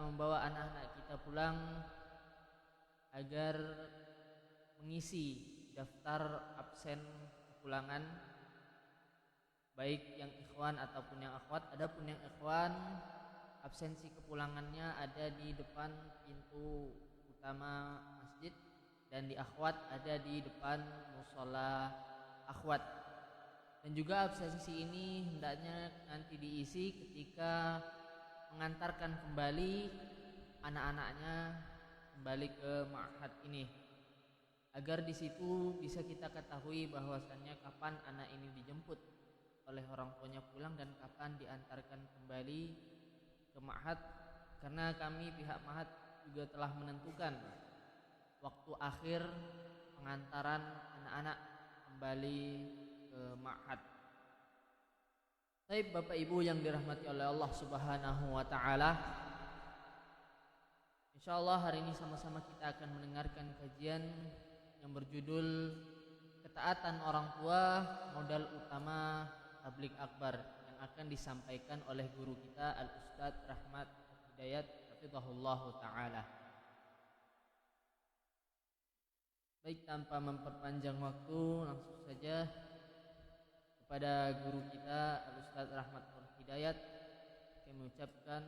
membawa anak-anak kita pulang agar mengisi daftar absen kepulangan, baik yang ikhwan ataupun yang akhwat. Adapun yang ikhwan, absensi kepulangannya ada di depan pintu utama masjid, dan di akhwat ada di depan musola akhwat. Dan juga absensi ini hendaknya nanti diisi ketika mengantarkan kembali anak-anaknya kembali ke ma'had ini, agar di situ bisa kita ketahui bahwasannya kapan anak ini dijemput oleh orang tuanya pulang dan kapan diantarkan kembali ke ma'had. Karena kami pihak ma'had juga telah menentukan waktu akhir pengantaran anak-anak kembali ke ma'had. Baik Bapak Ibu yang dirahmati oleh Allah Subhanahu wa taala, insyaallah hari ini sama-sama kita akan mendengarkan kajian yang berjudul Ketaatan Orang Tua Modal Utama Tabligh Akbar, yang akan disampaikan oleh guru kita Al-Ustaz Rahmat Hidayat hafizahullahu taala. Baik, tanpa memperpanjang waktu, langsung saja kepada guru kita Al-Ustaz Rahmat Hidayat kami mengucapkan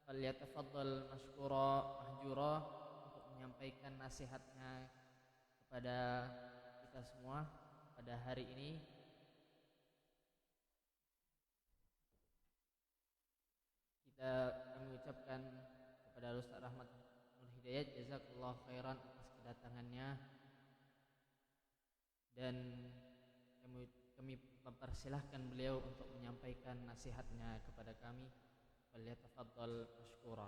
falyatafaddal mashkura mahjura untuk menyampaikan nasihatnya kepada kita semua pada hari ini. Kami ucapkan kepada Ustaz Rahmat Nur Hidayat jazakallahu khairan atas kedatangannya, dan kami mempersilahkan beliau untuk menyampaikan nasihatnya kepada kami. Falyatafaddal mashkura.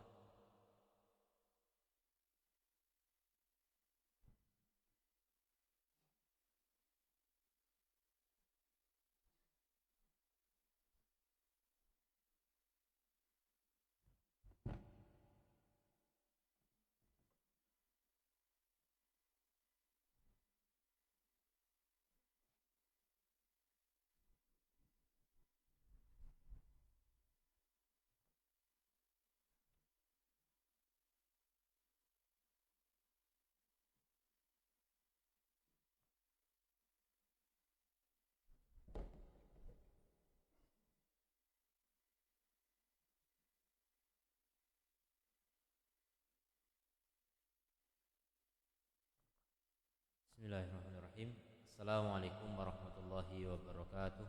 Bismillahirrahmanirrahim. Assalamualaikum warahmatullahi wabarakatuh.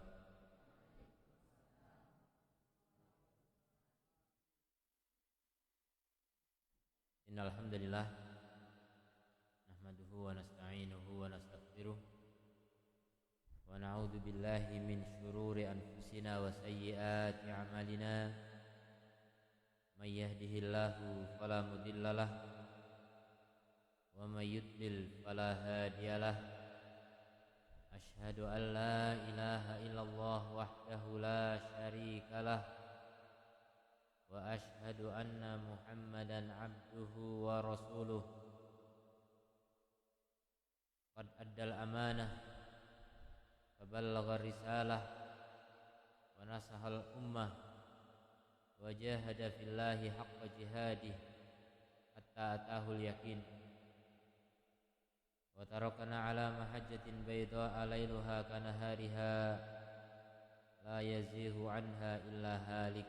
Innal hamdalillah nahmaduhu wa nasta'inuhu wa nastaghfiruh wa na'udzu billahi min syururi anfusina wa sayyiati a'malina. May yahdihillahu fala mudhillalah wa may yudlil fala hadiyalah. Asyhadu an la ilaha illallah wahdahu la syarikalah wa asyhadu anna Muhammadan abduhu wa rasuluh. Qad addal amanah wa ballagha risalah wa nasahal ummah wa jahada fillahi haqqa jihadih hatta atahul yakin. Wa tarakana ala mahajjatin bayda'a lailuha kanahariha la yazihu anha illa halik.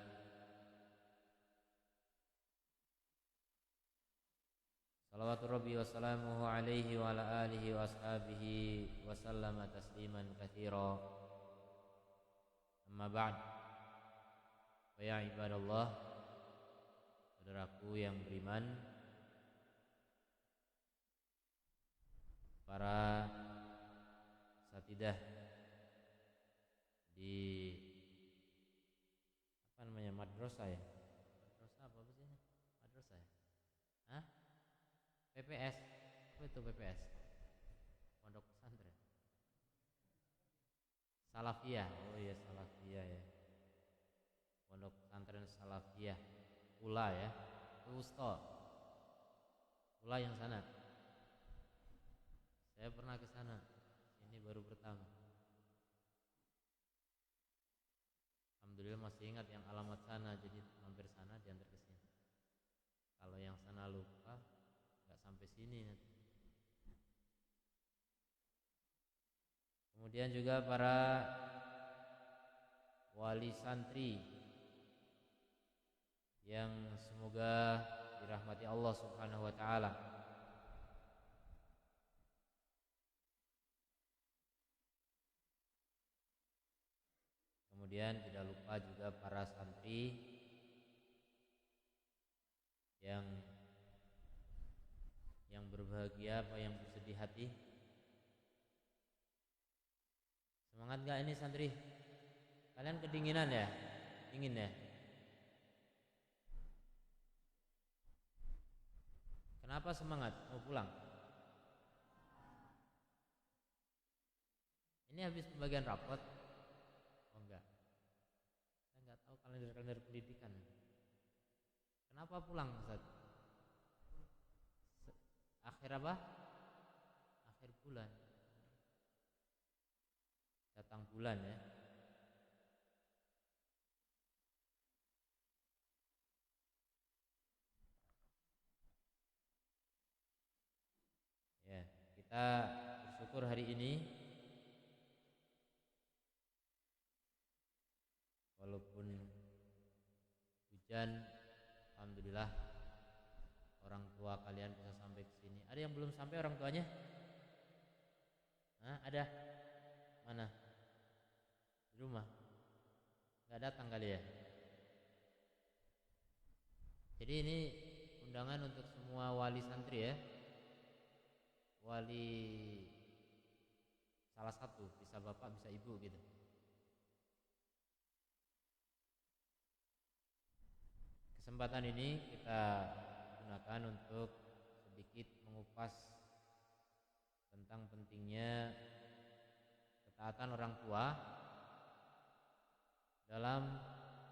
Salawatu Rabbi wa salamuhu alaihi wa ala alihi wa ashabihi wa sallama tasliman katsira. Amma ba'd. Wa ya ibadallah, saudaraku yang beriman, para satidah di madrasah ya? Madrasah apa sih? Madrasah ya? Hah? PPS. Apa itu PPS? Pondok pesantren. Salafiyah. Oh iya, Salafiyah ya. Pondok pesantren Salafiyah. Ula ya. Wusta. Ula yang sana. Saya pernah ke sana. Ini baru pertama. Alhamdulillah masih ingat yang alamat sana, jadi mampir sana diantar ke sini. sampai sini nanti. Kemudian juga para wali santri yang semoga dirahmati Allah Subhanahu wa taala. Kemudian tidak lupa juga para santri yang berbahagia apa yang bersedih hati. Semangat gak ini santri? Kalian kedinginan ya? Dingin ya? Kenapa semangat? Mau pulang? Ini habis pembagian rapot? Oh enggak. Saya enggak tahu kalender pendidikan. Kenapa pulang Ustaz? Akhir apa? Akhir bulan. Datang bulan ya. Ya, kita bersyukur hari ini walaupun hujan, alhamdulillah orang tua kalian bisa sampai ke sini. Ada yang belum sampai orang tuanya? Hah, ada? Mana? Di rumah? Nggak datang kali ya? Jadi ini undangan untuk semua wali santri ya. Wali salah satu, bisa bapak, bisa ibu gitu. Kesempatan ini kita gunakan untuk sedikit mengupas tentang pentingnya ketaatan orang tua dalam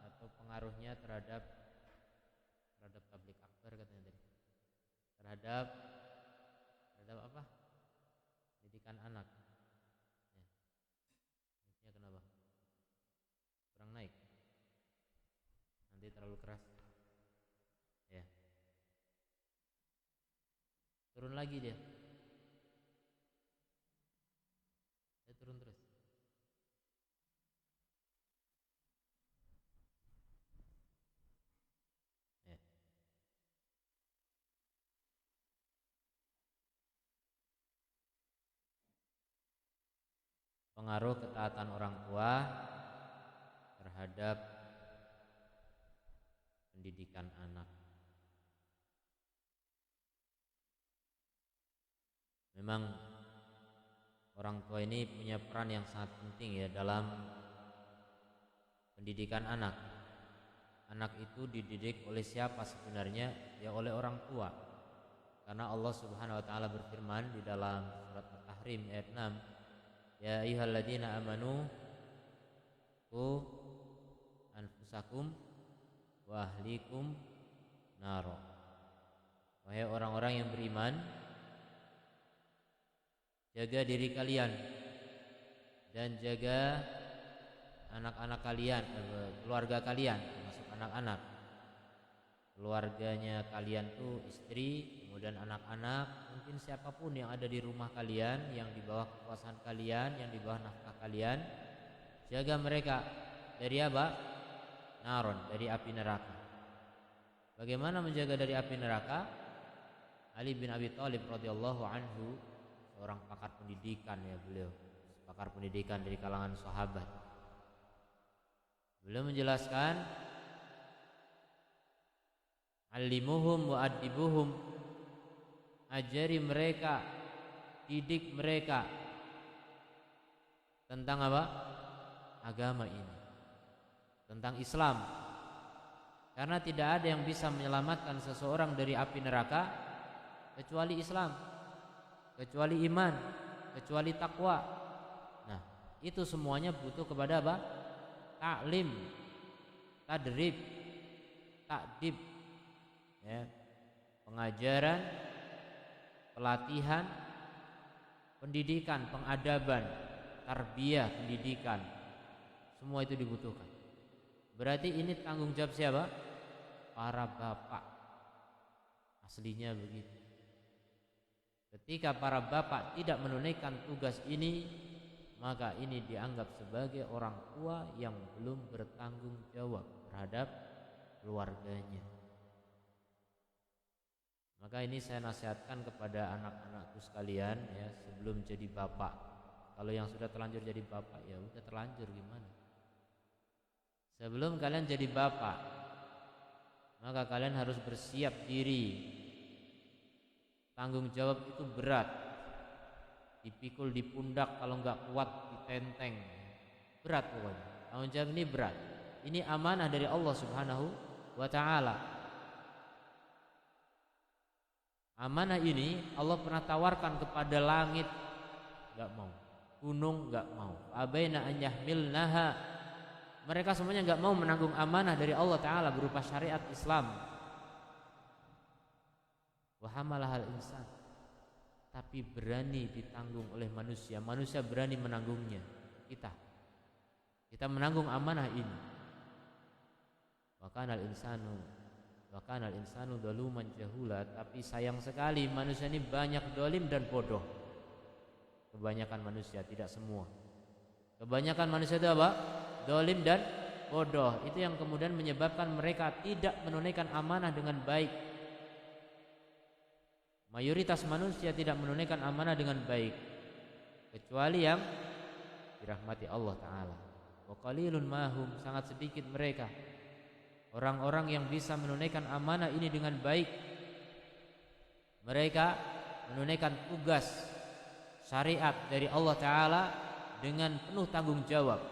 atau pengaruhnya terhadap tabligh akbar katanya tadi. Terhadap apa? Pendidikan anak. Ya. Mic-nya kenapa? Kurang naik. Nanti terlalu keras. Ya. Turun lagi dia. Ya, turun terus. Ya. Pengaruh ketaatan orang tua terhadap pendidikan anak. Memang orang tua ini punya peran yang sangat penting ya dalam pendidikan anak. Anak itu dididik oleh siapa sebenarnya? Ya oleh orang tua. Karena Allah Subhanahu wa taala berfirman di dalam surat At-Tahrim ayat 6, ya ayyuhalladzina amanu qu anfusakum wa ahlikum naro. Wahai orang-orang yang beriman, jaga diri kalian dan jaga anak-anak kalian, keluarga kalian, termasuk anak-anak. Keluarganya kalian tuh istri, kemudian anak-anak, mungkin siapapun yang ada di rumah kalian, yang di bawah kekuasaan kalian, yang di bawah nafkah kalian, jaga mereka dari apa? Naron, dari api neraka. Bagaimana menjaga dari api neraka? Ali bin Abi Thalib radhiyallahu anhu, seorang pakar pendidikan ya beliau, pakar pendidikan dari kalangan sahabat. Beliau menjelaskan, alimuhum wa adibuhum, ajari mereka, didik mereka tentang apa? Agama ini, tentang Islam. Karena tidak ada yang bisa menyelamatkan seseorang dari api neraka kecuali Islam, kecuali iman, kecuali takwa. Nah, itu semuanya butuh kepada apa? Taklim, tadrib, takdib, ya, pengajaran, pelatihan, pendidikan, pengadaban, tarbiyah, pendidikan, semua itu dibutuhkan. Berarti ini tanggung jawab siapa? Para bapak. Aslinya begitu. Ketika para bapak tidak menunaikan tugas ini, maka ini dianggap sebagai orang tua yang belum bertanggung jawab terhadap keluarganya. Maka ini saya nasihatkan kepada anak-anakku sekalian ya, sebelum jadi bapak. Kalau yang sudah terlanjur jadi bapak, ya udah terlanjur gimana. Sebelum kalian jadi bapak, maka kalian harus bersiap diri. Tanggung jawab itu berat. Dipikul di pundak, kalau nggak kuat ditenteng. Berat pokoknya. Tanggung jawab ini berat. Ini amanah dari Allah Subhanahu wa ta'ala. Amanah ini Allah pernah tawarkan kepada langit, nggak mau. Gunung nggak mau. Abaina an yahmilnaha. Mereka semuanya nggak mau menanggung amanah dari Allah Ta'ala berupa syariat Islam. Wa hamalahal insan. Tapi berani ditanggung oleh manusia. Manusia berani menanggungnya. Kita menanggung amanah ini. Wa kanal insanu zaluman jahula. Tapi sayang sekali manusia ini banyak dolim dan bodoh. Kebanyakan manusia, tidak semua. Kebanyakan manusia itu apa? Dolim dan bodoh. Itu yang kemudian menyebabkan mereka tidak menunaikan amanah dengan baik. Mayoritas manusia tidak menunaikan amanah dengan baik, kecuali yang dirahmati Allah Ta'ala. Wa qalilun mahum, sangat sedikit mereka, orang-orang yang bisa menunaikan amanah ini dengan baik. Mereka menunaikan tugas syariat dari Allah Ta'ala dengan penuh tanggung jawab,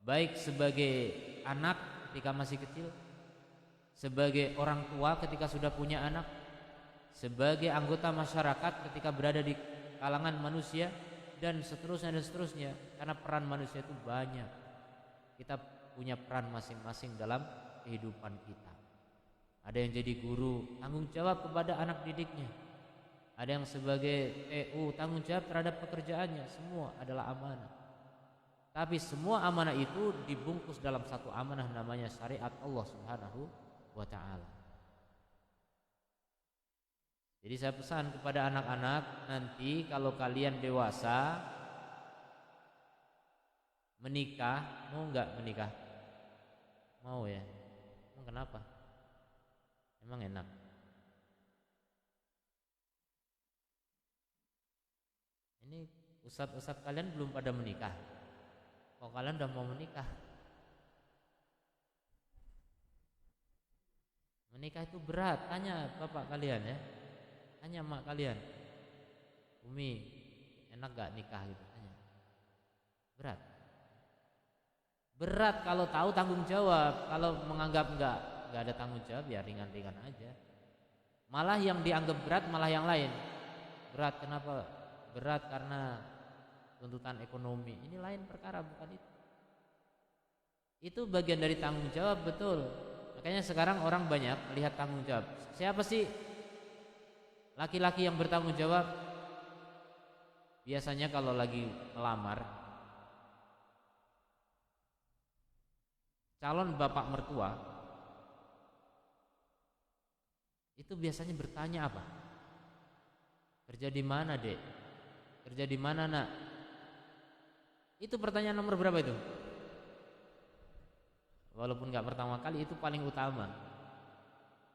baik sebagai anak ketika masih kecil, sebagai orang tua ketika sudah punya anak, sebagai anggota masyarakat ketika berada di kalangan manusia, dan seterusnya. Karena peran manusia itu banyak. Kita punya peran masing-masing dalam kehidupan kita. Ada yang jadi guru, tanggung jawab kepada anak didiknya. Ada yang sebagai TU, tanggung jawab terhadap pekerjaannya. Semua adalah amanah. Tapi semua amanah itu dibungkus dalam satu amanah, namanya syariat Allah Subhanahu wa ta'ala. Jadi saya pesan kepada anak-anak, nanti kalau kalian dewasa menikah, mau nggak menikah? Mau ya? Emang kenapa? Emang enak? Ini ustadz-ustadz kalian belum pada menikah. Kok kalian udah mau menikah? Menikah itu berat. Tanya bapak kalian ya. Tanya mak kalian, Umi, enak gak nikah gitu, tanya. Berat. Berat kalau tahu tanggung jawab. Kalau menganggap enggak ada tanggung jawab, ya ringan-ringan aja. Malah yang dianggap berat malah yang lain. Berat kenapa? Berat karena tuntutan ekonomi. Ini lain perkara, bukan itu. Itu bagian dari tanggung jawab, betul. Makanya sekarang orang banyak melihat tanggung jawab. Siapa sih laki-laki yang bertanggung jawab? Biasanya kalau lagi melamar, calon bapak mertua itu biasanya bertanya apa? Kerja di mana, Dek? Kerja di mana, Nak? Itu pertanyaan nomor berapa itu? Walaupun gak pertama kali, itu paling utama.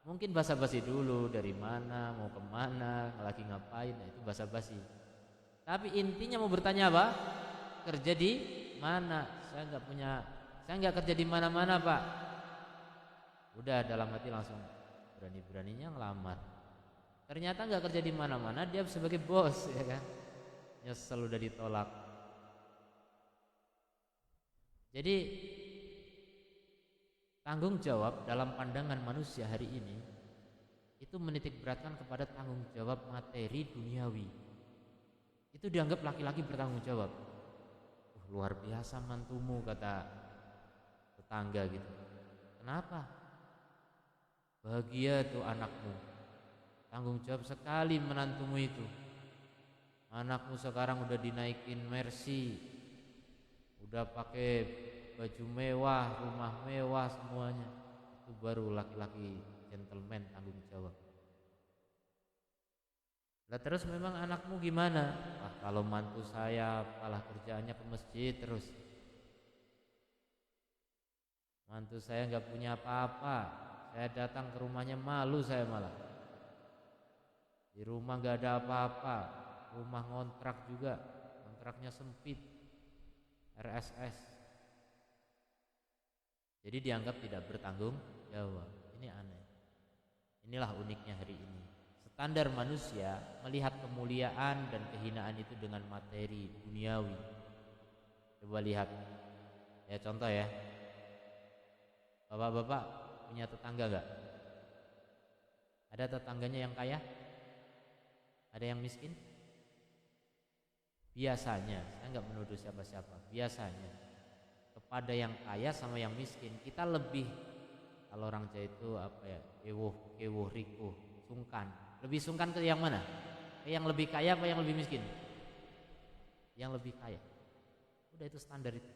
Mungkin basa-basi dulu, dari mana, mau kemana, lagi ngapain, nah itu basa-basi. Tapi intinya mau bertanya apa? Kerja di mana? Saya nggak kerja di mana-mana, Pak. Udah dalam hati langsung berani-beraninya ngelamar. Ternyata nggak kerja di mana-mana, dia sebagai bos, ya kan? Nyesel udah ditolak. Jadi tanggung jawab dalam pandangan manusia hari ini itu menitik beratkan kepada tanggung jawab materi duniawi. Itu dianggap laki-laki bertanggung jawab. Luar biasa mantumu, kata tetangga gitu. Kenapa? Bahagia tuh anakmu. Tanggung jawab sekali menantumu itu. Anakmu sekarang udah dinaikin Mercy, udah pakai baju mewah, rumah mewah, semuanya. Itu baru laki-laki gentleman tanggung jawab. Lah terus memang anakmu gimana? Wah, kalau mantu saya malah kerjaannya ke masjid terus. Mantu saya nggak punya apa-apa. Saya datang ke rumahnya malu saya malah. Di rumah nggak ada apa-apa. Rumah ngontrak juga, kontraknya sempit, RSS. Jadi dianggap tidak bertanggung jawab. Ini aneh. Inilah uniknya hari ini. Standar manusia melihat kemuliaan dan kehinaan itu dengan materi duniawi. Coba lihat, ya contoh ya. Bapak-bapak punya tetangga nggak? Ada tetangganya yang kaya? Ada yang miskin? Biasanya, saya nggak menuduh siapa-siapa. Biasanya kepada yang kaya sama yang miskin kita lebih, kalau orang Jawa itu apa ya, kewuh rikuh, sungkan. Lebih sungkan ke yang mana? Ke yang lebih kaya apa yang lebih miskin? Yang lebih kaya. Udah, itu standar itu.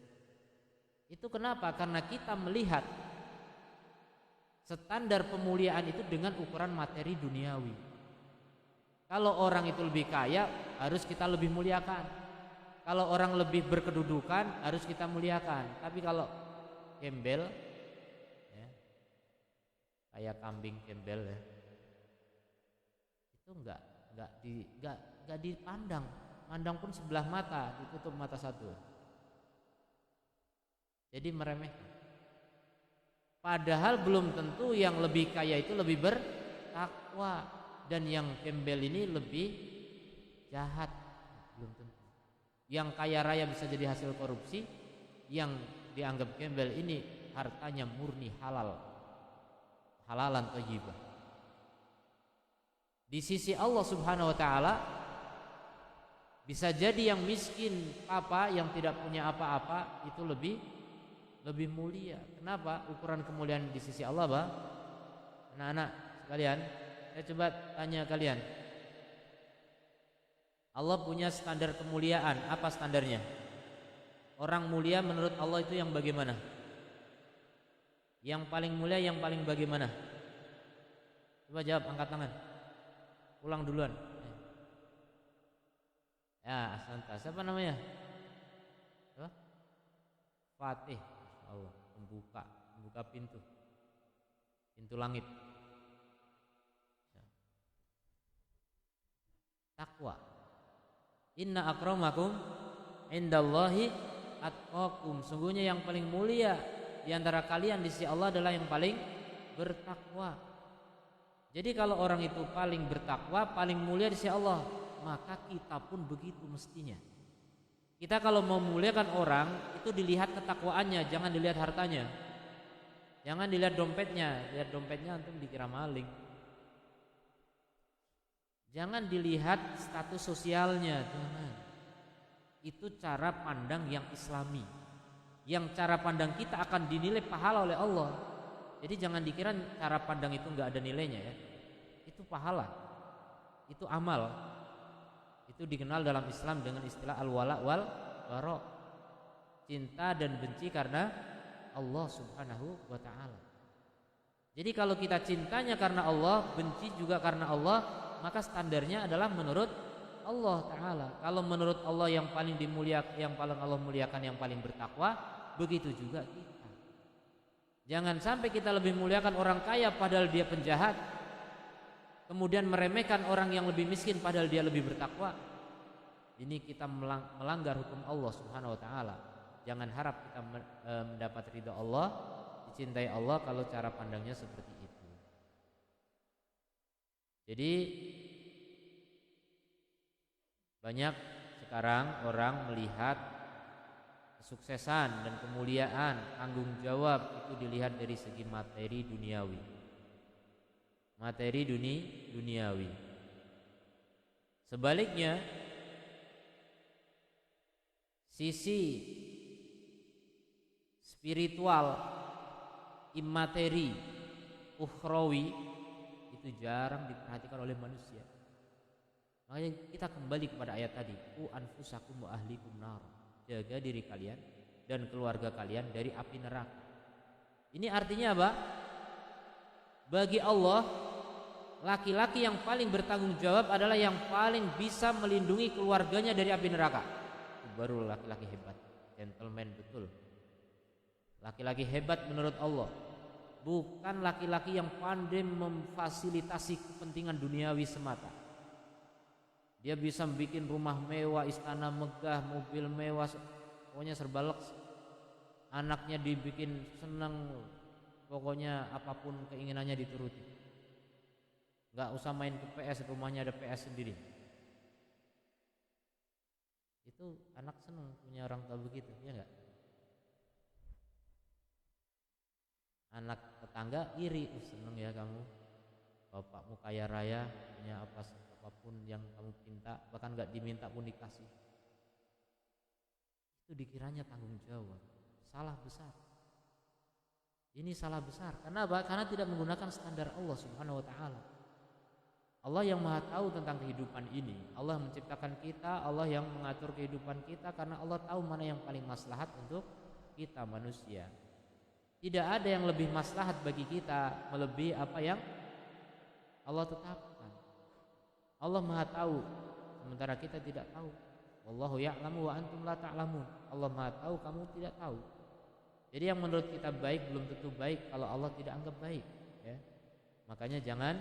Itu kenapa? Karena kita melihat standar pemuliaan itu dengan ukuran materi duniawi. Kalau orang itu lebih kaya, harus kita lebih muliakan. Kalau orang lebih berkedudukan, harus kita muliakan. Tapi kalau gembel, ya, kayak kambing gembel ya, itu enggak dipandang. Mandang pun sebelah mata, ditutup mata satu. Jadi meremehkan. Padahal belum tentu yang lebih kaya itu lebih bertakwa, dan yang gembel ini lebih jahat, belum tentu. Yang kaya raya bisa jadi hasil korupsi, yang dianggap gembel ini hartanya murni halal, halalan thayyibah. Di sisi Allah Subhanahu wa taala bisa jadi yang miskin apa, yang tidak punya apa-apa itu lebih mulia. Kenapa? Ukuran kemuliaan di sisi Allah, Pak. Anak-anak sekalian, saya coba tanya kalian. Allah punya standar kemuliaan. Apa standarnya? Orang mulia menurut Allah itu yang bagaimana? Yang paling mulia, yang paling bagaimana? Coba jawab, angkat tangan. Pulang duluan. Ya, asanta. Siapa namanya? Apa? Fatih. Allah, membuka pintu langit. Takwa. Inna akramakum indallahi atqakum. Sungguhnya yang paling mulia di antara kalian di sisi Allah adalah yang paling bertakwa. Jadi kalau orang itu paling bertakwa, paling mulia di sisi Allah, maka kita pun begitu mestinya. Kita kalau mau memuliakan orang itu dilihat ketakwaannya, jangan dilihat hartanya. Jangan dilihat dompetnya. Lihat dompetnya antum dikira maling. Jangan dilihat status sosialnya, jangan. Itu cara pandang yang islami. Yang cara pandang kita akan dinilai pahala oleh Allah. Jadi jangan dikira cara pandang itu enggak ada nilainya ya. Itu pahala. Itu amal. Itu dikenal dalam Islam dengan istilah al-wala wal bara. Cinta dan benci karena Allah Subhanahu wa taala. Jadi kalau kita cintanya karena Allah, benci juga karena Allah, maka standarnya adalah menurut Allah taala. Kalau menurut Allah yang paling dimuliakan, yang paling Allah muliakan, yang paling bertakwa, begitu juga kita. Jangan sampai kita lebih muliakan orang kaya padahal dia penjahat, kemudian meremehkan orang yang lebih miskin padahal dia lebih bertakwa. Ini kita melanggar hukum Allah Subhanahu wa taala. Jangan harap kita mendapat ridha Allah, dicintai Allah kalau cara pandangnya seperti itu. Jadi banyak sekarang orang melihat kesuksesan dan kemuliaan, tanggung jawab itu dilihat dari segi materi duniawi. Materi duniawi. Sebaliknya, sisi spiritual, imateri, ukhrawi itu jarang diperhatikan oleh manusia. Makanya kita kembali kepada ayat tadi, ku anfusakum wa ahlikum nar. Jaga diri kalian dan keluarga kalian dari api neraka. Ini artinya apa? Bagi Allah, laki-laki yang paling bertanggung jawab adalah yang paling bisa melindungi keluarganya dari api neraka. Itu baru laki-laki hebat, gentleman betul. Laki-laki hebat menurut Allah bukan laki-laki yang pandai memfasilitasi kepentingan duniawi semata. Dia bisa bikin rumah mewah, istana megah, mobil mewah, pokoknya serba leks. Anaknya dibikin senang, pokoknya apapun keinginannya dituruti. Gak usah main ke PS, rumahnya ada PS sendiri. Itu anak senang punya orang tua begitu, ya enggak? Anak tetangga iri, seneng ya kamu, bapakmu kaya raya, punya apapun yang kamu minta, bahkan gak diminta pun dikasih. Itu dikiranya tanggung jawab. Salah besar. Ini salah besar. Kenapa? Karena tidak menggunakan standar Allah Subhanahu wa taala. Allah yang Maha tahu tentang kehidupan ini. Allah menciptakan kita, Allah yang mengatur kehidupan kita, karena Allah tahu mana yang paling maslahat untuk kita manusia. Tidak ada yang lebih maslahat bagi kita melebihi apa yang Allah tetapkan. Allah Maha tahu, sementara kita tidak tahu. Wallahu ya'lamu wa antum la ta'lamun. Allah Maha tahu, kamu tidak tahu. Jadi yang menurut kita baik belum tentu baik kalau Allah tidak anggap baik, ya. Makanya jangan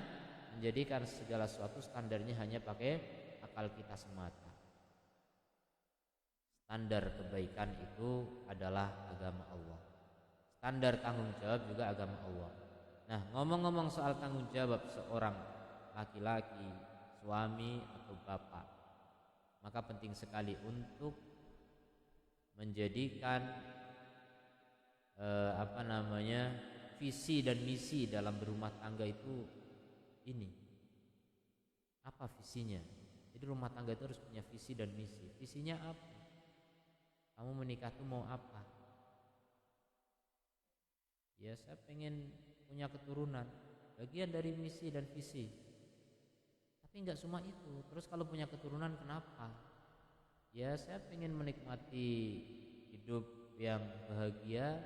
menjadikan segala sesuatu standarnya hanya pakai akal kita semata. Standar kebaikan itu adalah agama Allah. Standar tanggung jawab juga agama Allah. Nah, ngomong-ngomong soal tanggung jawab seorang laki-laki, suami atau bapak, maka penting sekali untuk menjadikan visi dan misi dalam berumah tangga itu ini. Apa visinya? Jadi rumah tangga itu harus punya visi dan misi. Visinya apa? Kamu menikah itu mau apa? Ya, saya pengen punya keturunan, bagian dari misi dan visi. Tapi enggak semua itu. Terus kalau punya keturunan kenapa? Ya, saya pengen menikmati hidup yang bahagia,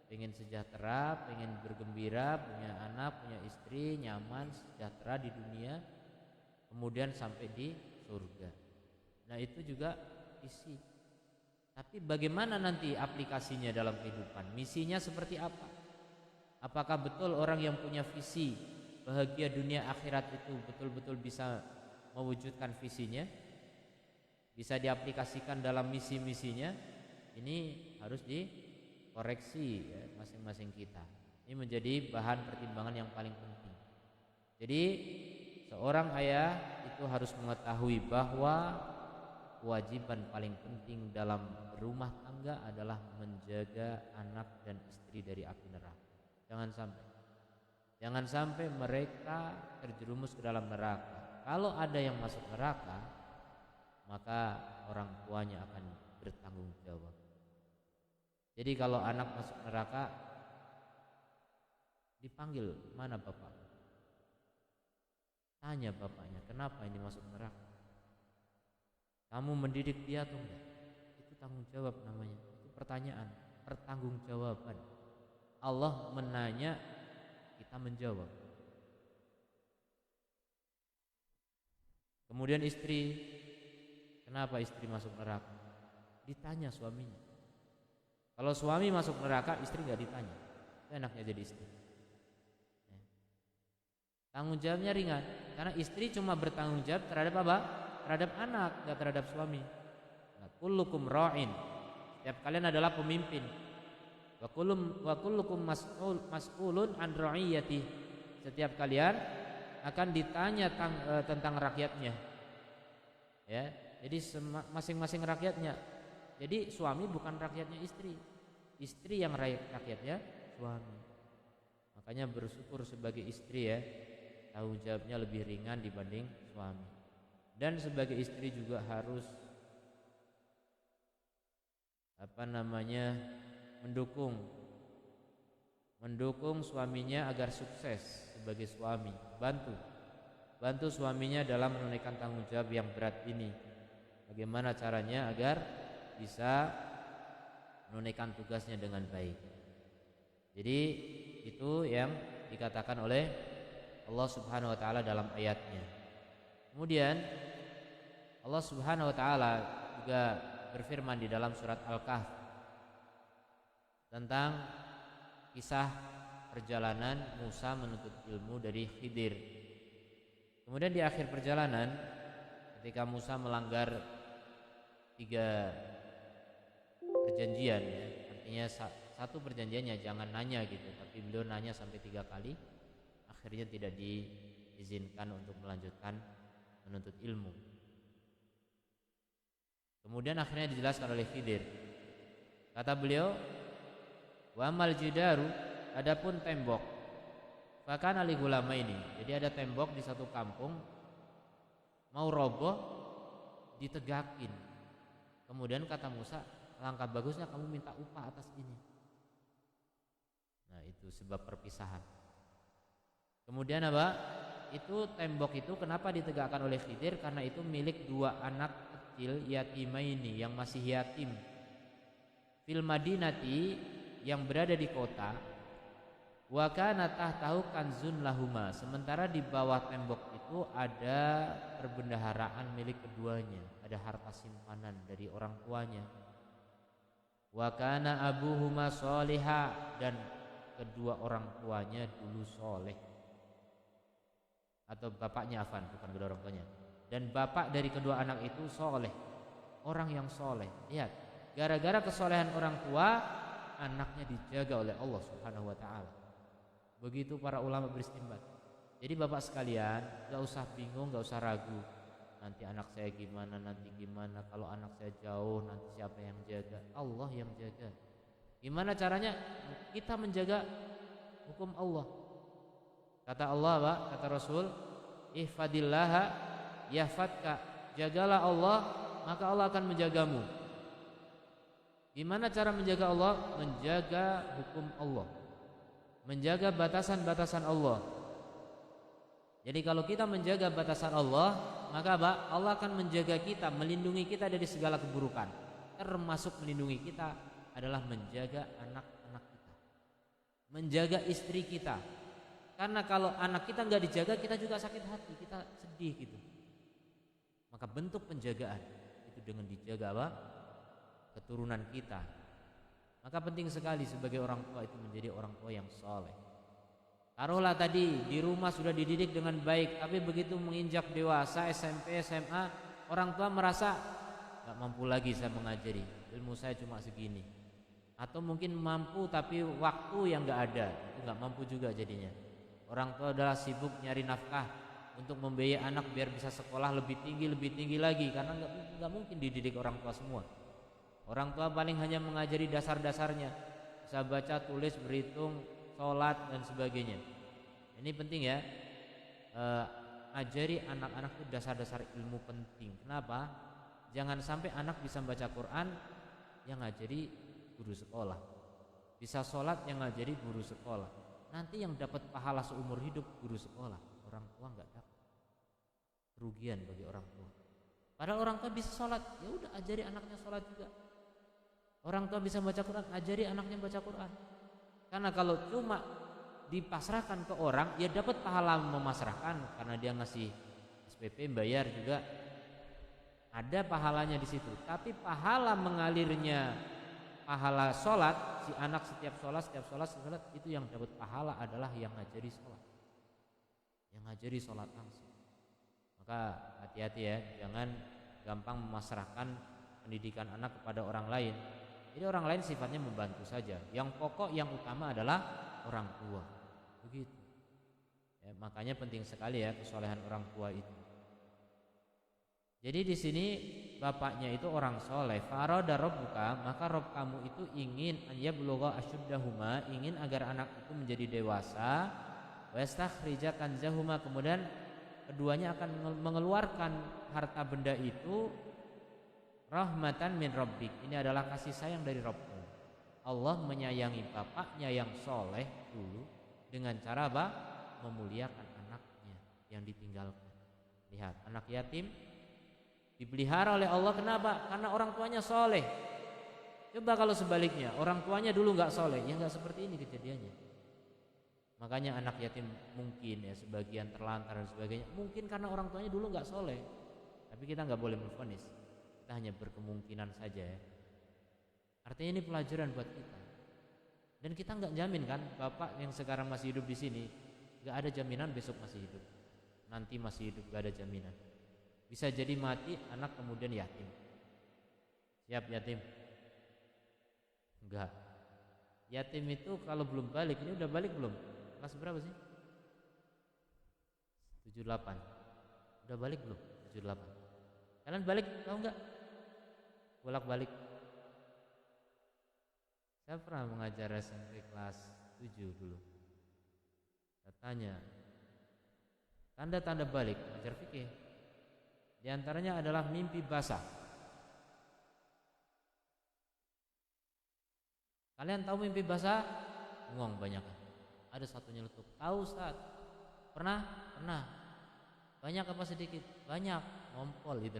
pengen sejahtera, pengen bergembira, punya anak, punya istri, nyaman, sejahtera di dunia, kemudian sampai di surga. Nah, itu juga visi. Tapi bagaimana nanti aplikasinya dalam kehidupan? Misinya seperti apa? Apakah betul orang yang punya visi bahagia dunia akhirat itu betul-betul bisa mewujudkan visinya? Bisa diaplikasikan dalam misi-misinya? Ini harus dikoreksi ya, masing-masing kita. Ini menjadi bahan pertimbangan yang paling penting. Jadi seorang ayah itu harus mengetahui bahwa kewajiban paling penting dalam berumah tangga adalah menjaga anak dan istri dari api neraka. Jangan sampai mereka terjerumus ke dalam neraka. Kalau ada yang masuk neraka, maka orang tuanya akan bertanggung jawab. Jadi kalau anak masuk neraka, dipanggil, mana bapak? Tanya bapaknya, kenapa ini masuk neraka? Kamu mendidik dia atau enggak? Itu tanggung jawab namanya. Itu pertanyaan, pertanggungjawaban. Allah menanya, kita menjawab. Kemudian istri, kenapa istri masuk neraka? Ditanya suaminya. Kalau suami masuk neraka, istri enggak ditanya. Itu enaknya jadi istri. Tanggung jawabnya ringan, karena istri cuma bertanggung jawab terhadap apa? Terhadap anak, enggak terhadap suami. Kullukum ra'in. Setiap kalian adalah pemimpin. Wa kullukum mas'ulun an ra'iyati. Setiap kalian akan ditanya tentang rakyatnya. Ya, jadi masing-masing rakyatnya. Jadi suami bukan rakyatnya istri. Istri yang rakyatnya suami. Makanya bersyukur sebagai istri ya, tanggung jawabnya lebih ringan dibanding suami. Dan sebagai istri juga harus mendukung suaminya agar sukses sebagai suami. Bantu suaminya dalam menunaikan tanggung jawab yang berat ini. Bagaimana caranya agar bisa menunaikan tugasnya dengan baik. Jadi itu yang dikatakan oleh Allah Subhanahu wa taala dalam ayatnya. Kemudian Allah Subhanahu wa taala juga berfirman di dalam surat Al-Kahf tentang kisah perjalanan Musa menuntut ilmu dari Khidir. Kemudian di akhir perjalanan ketika Musa melanggar 3 perjanjian ya, artinya satu perjanjiannya jangan nanya gitu, tapi beliau nanya sampai 3 kali, akhirnya tidak diizinkan untuk melanjutkan menuntut ilmu. Kemudian akhirnya dijelaskan oleh Khidir. Kata beliau, wa amal jidaru, adapun tembok, bahkan ali gulama ini, jadi ada tembok di satu kampung mau roboh ditegakin. Kemudian kata Musa, langkah bagusnya kamu minta upah atas ini. Nah itu sebab perpisahan. Kemudian apa? Itu tembok itu kenapa ditegakkan oleh Khidir? Karena itu milik 2 anak kecil yatimaini yang masih yatim fil madinati, yang berada di kota. Wa kana tahtahu kanzun lahuma, sementara di bawah tembok itu ada perbendaharaan milik keduanya, ada harta simpanan dari orang tuanya. Wa kana abuhuma sholiha, dan kedua orang tuanya dulu soleh, atau bapaknya afan, bukan kedua orang tuanya, dan bapak dari kedua anak itu soleh, orang yang soleh. Lihat, gara-gara kesolehan orang tua, anaknya dijaga oleh Allah Subhanahu wa taala. Begitu para ulama beristinbat. Jadi bapak sekalian, gak usah bingung, gak usah ragu. Nanti anak saya gimana, nanti gimana, kalau anak saya jauh nanti siapa yang jaga? Allah yang jaga. Gimana caranya? Kita menjaga hukum Allah. Kata Allah, Pak, kata Rasul, ihfadillaha yahfadka, jagalah Allah maka Allah akan menjagamu. Gimana cara menjaga Allah? Menjaga hukum Allah, menjaga batasan-batasan Allah. Jadi kalau kita menjaga batasan Allah, maka apa? Allah akan menjaga kita, melindungi kita dari segala keburukan. Termasuk melindungi kita adalah menjaga anak-anak kita, menjaga istri kita. Karena kalau anak kita nggak dijaga, kita juga sakit hati, kita sedih gitu. Maka bentuk penjagaan itu dengan dijaga apa? Keturunan kita. Maka penting sekali sebagai orang tua itu menjadi orang tua yang soleh. Taruhlah tadi di rumah sudah dididik dengan baik, tapi begitu menginjak dewasa, SMP, SMA, orang tua merasa gak mampu lagi saya mengajari, ilmu saya cuma segini. Atau mungkin mampu tapi waktu yang gak ada, itu gak mampu juga jadinya. Orang tua adalah sibuk nyari nafkah untuk membiayai anak biar bisa sekolah lebih tinggi lagi, karena gak mungkin dididik orang tua semua. Orang tua paling hanya mengajari dasar-dasarnya, bisa baca, tulis, berhitung, sholat dan sebagainya. Ini penting ya, ajari anak-anak itu dasar-dasar ilmu penting. Kenapa? Jangan sampai anak bisa baca Quran yang ngajari guru sekolah, bisa sholat yang ngajari guru sekolah. Nanti yang dapat pahala seumur hidup guru sekolah, orang tua nggak dapat. Kerugian bagi orang tua. Padahal orang tua bisa sholat, ya udah ajari anaknya sholat juga. Orang tua bisa baca Quran, ajari anaknya baca Quran. Karena kalau cuma dipasrahkan ke orang, ya dapat pahala memasrahkan karena dia ngasih SPP, bayar juga ada pahalanya di situ. Tapi pahala mengalirnya, pahala sholat, si anak setiap sholat itu yang dapat pahala adalah yang ngajari sholat, yang ngajari sholat langsung. Maka hati-hati ya, jangan gampang memasrahkan pendidikan anak kepada orang lain. Jadi orang lain sifatnya membantu saja. Yang pokok, yang utama adalah orang tua. Begitu. Ya, makanya penting sekali ya kesolehan orang tua itu. Jadi di sini bapaknya itu orang soleh. Farada rabbuka, maka Rabb kamu itu ingin ayyabluga ashuddahuma, ingin agar anak itu menjadi dewasa. Wa yastakhrija kanzahuma, kemudian keduanya akan mengeluarkan harta benda itu. Rahmatan min rabbik, ini adalah kasih sayang dari Rabbmu. Allah menyayangi bapaknya yang soleh dulu dengan cara apa? Memuliakan anaknya yang ditinggalkan. Lihat, anak yatim dipelihara oleh Allah. Kenapa? Karena orang tuanya soleh. Coba kalau sebaliknya, orang tuanya dulu nggak soleh, ya nggak seperti ini kejadiannya. Makanya anak yatim mungkin ya sebagian terlantar dan sebagainya, mungkin karena orang tuanya dulu nggak soleh. Tapi kita nggak boleh memvonis, kita hanya berkemungkinan saja ya. Artinya ini pelajaran buat kita. Dan kita nggak jamin kan, bapak yang sekarang masih hidup di sini nggak ada jaminan besok masih hidup, nanti masih hidup, nggak ada jaminan. Bisa jadi mati anak kemudian yatim. Siap yatim? Enggak. Yatim itu kalau belum balik, ini udah balik belum? Kelas berapa sih? 78. Udah balik belum? 78. Kalian balik tahu nggak? Bolak-balik. Saya pernah mengajar SMP kelas 7 dulu. Saya tanya, tanda-tanda balik mengajar fikih. Di antaranya adalah mimpi basah. Kalian tahu mimpi basah? Ngomong banyak. Ada satu nyeletuk. Tahu Ustaz? Pernah? Pernah. Banyak apa sedikit? Banyak. Ngompol gitu.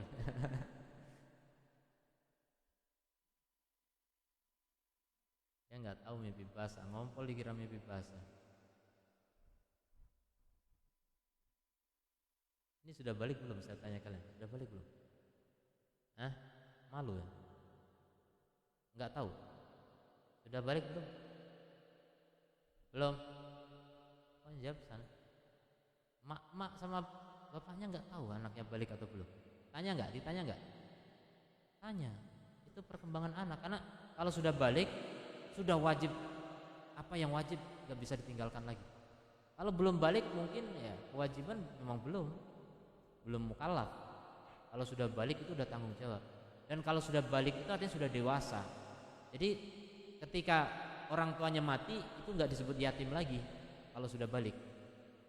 Ya nggak tahu mimpi basah. Ngompol dikira mimpi basah. Ini sudah balik belum? Saya tanya kalian. Sudah balik belum? Hah? Malu ya? Nggak tahu. Sudah balik belum? Belum. Oh jawab sana. Mak sama bapaknya nggak tahu anaknya balik atau belum. Tanya nggak? Ditanya nggak? Tanya. Itu perkembangan anak. Karena kalau sudah balik, sudah wajib. Apa yang wajib nggak bisa ditinggalkan lagi. Kalau belum balik mungkin ya kewajiban memang belum mukallaf. Kalau sudah balik itu udah tanggung jawab. Dan kalau sudah balik itu artinya sudah dewasa. Jadi ketika orang tuanya mati itu nggak disebut yatim lagi kalau sudah balik,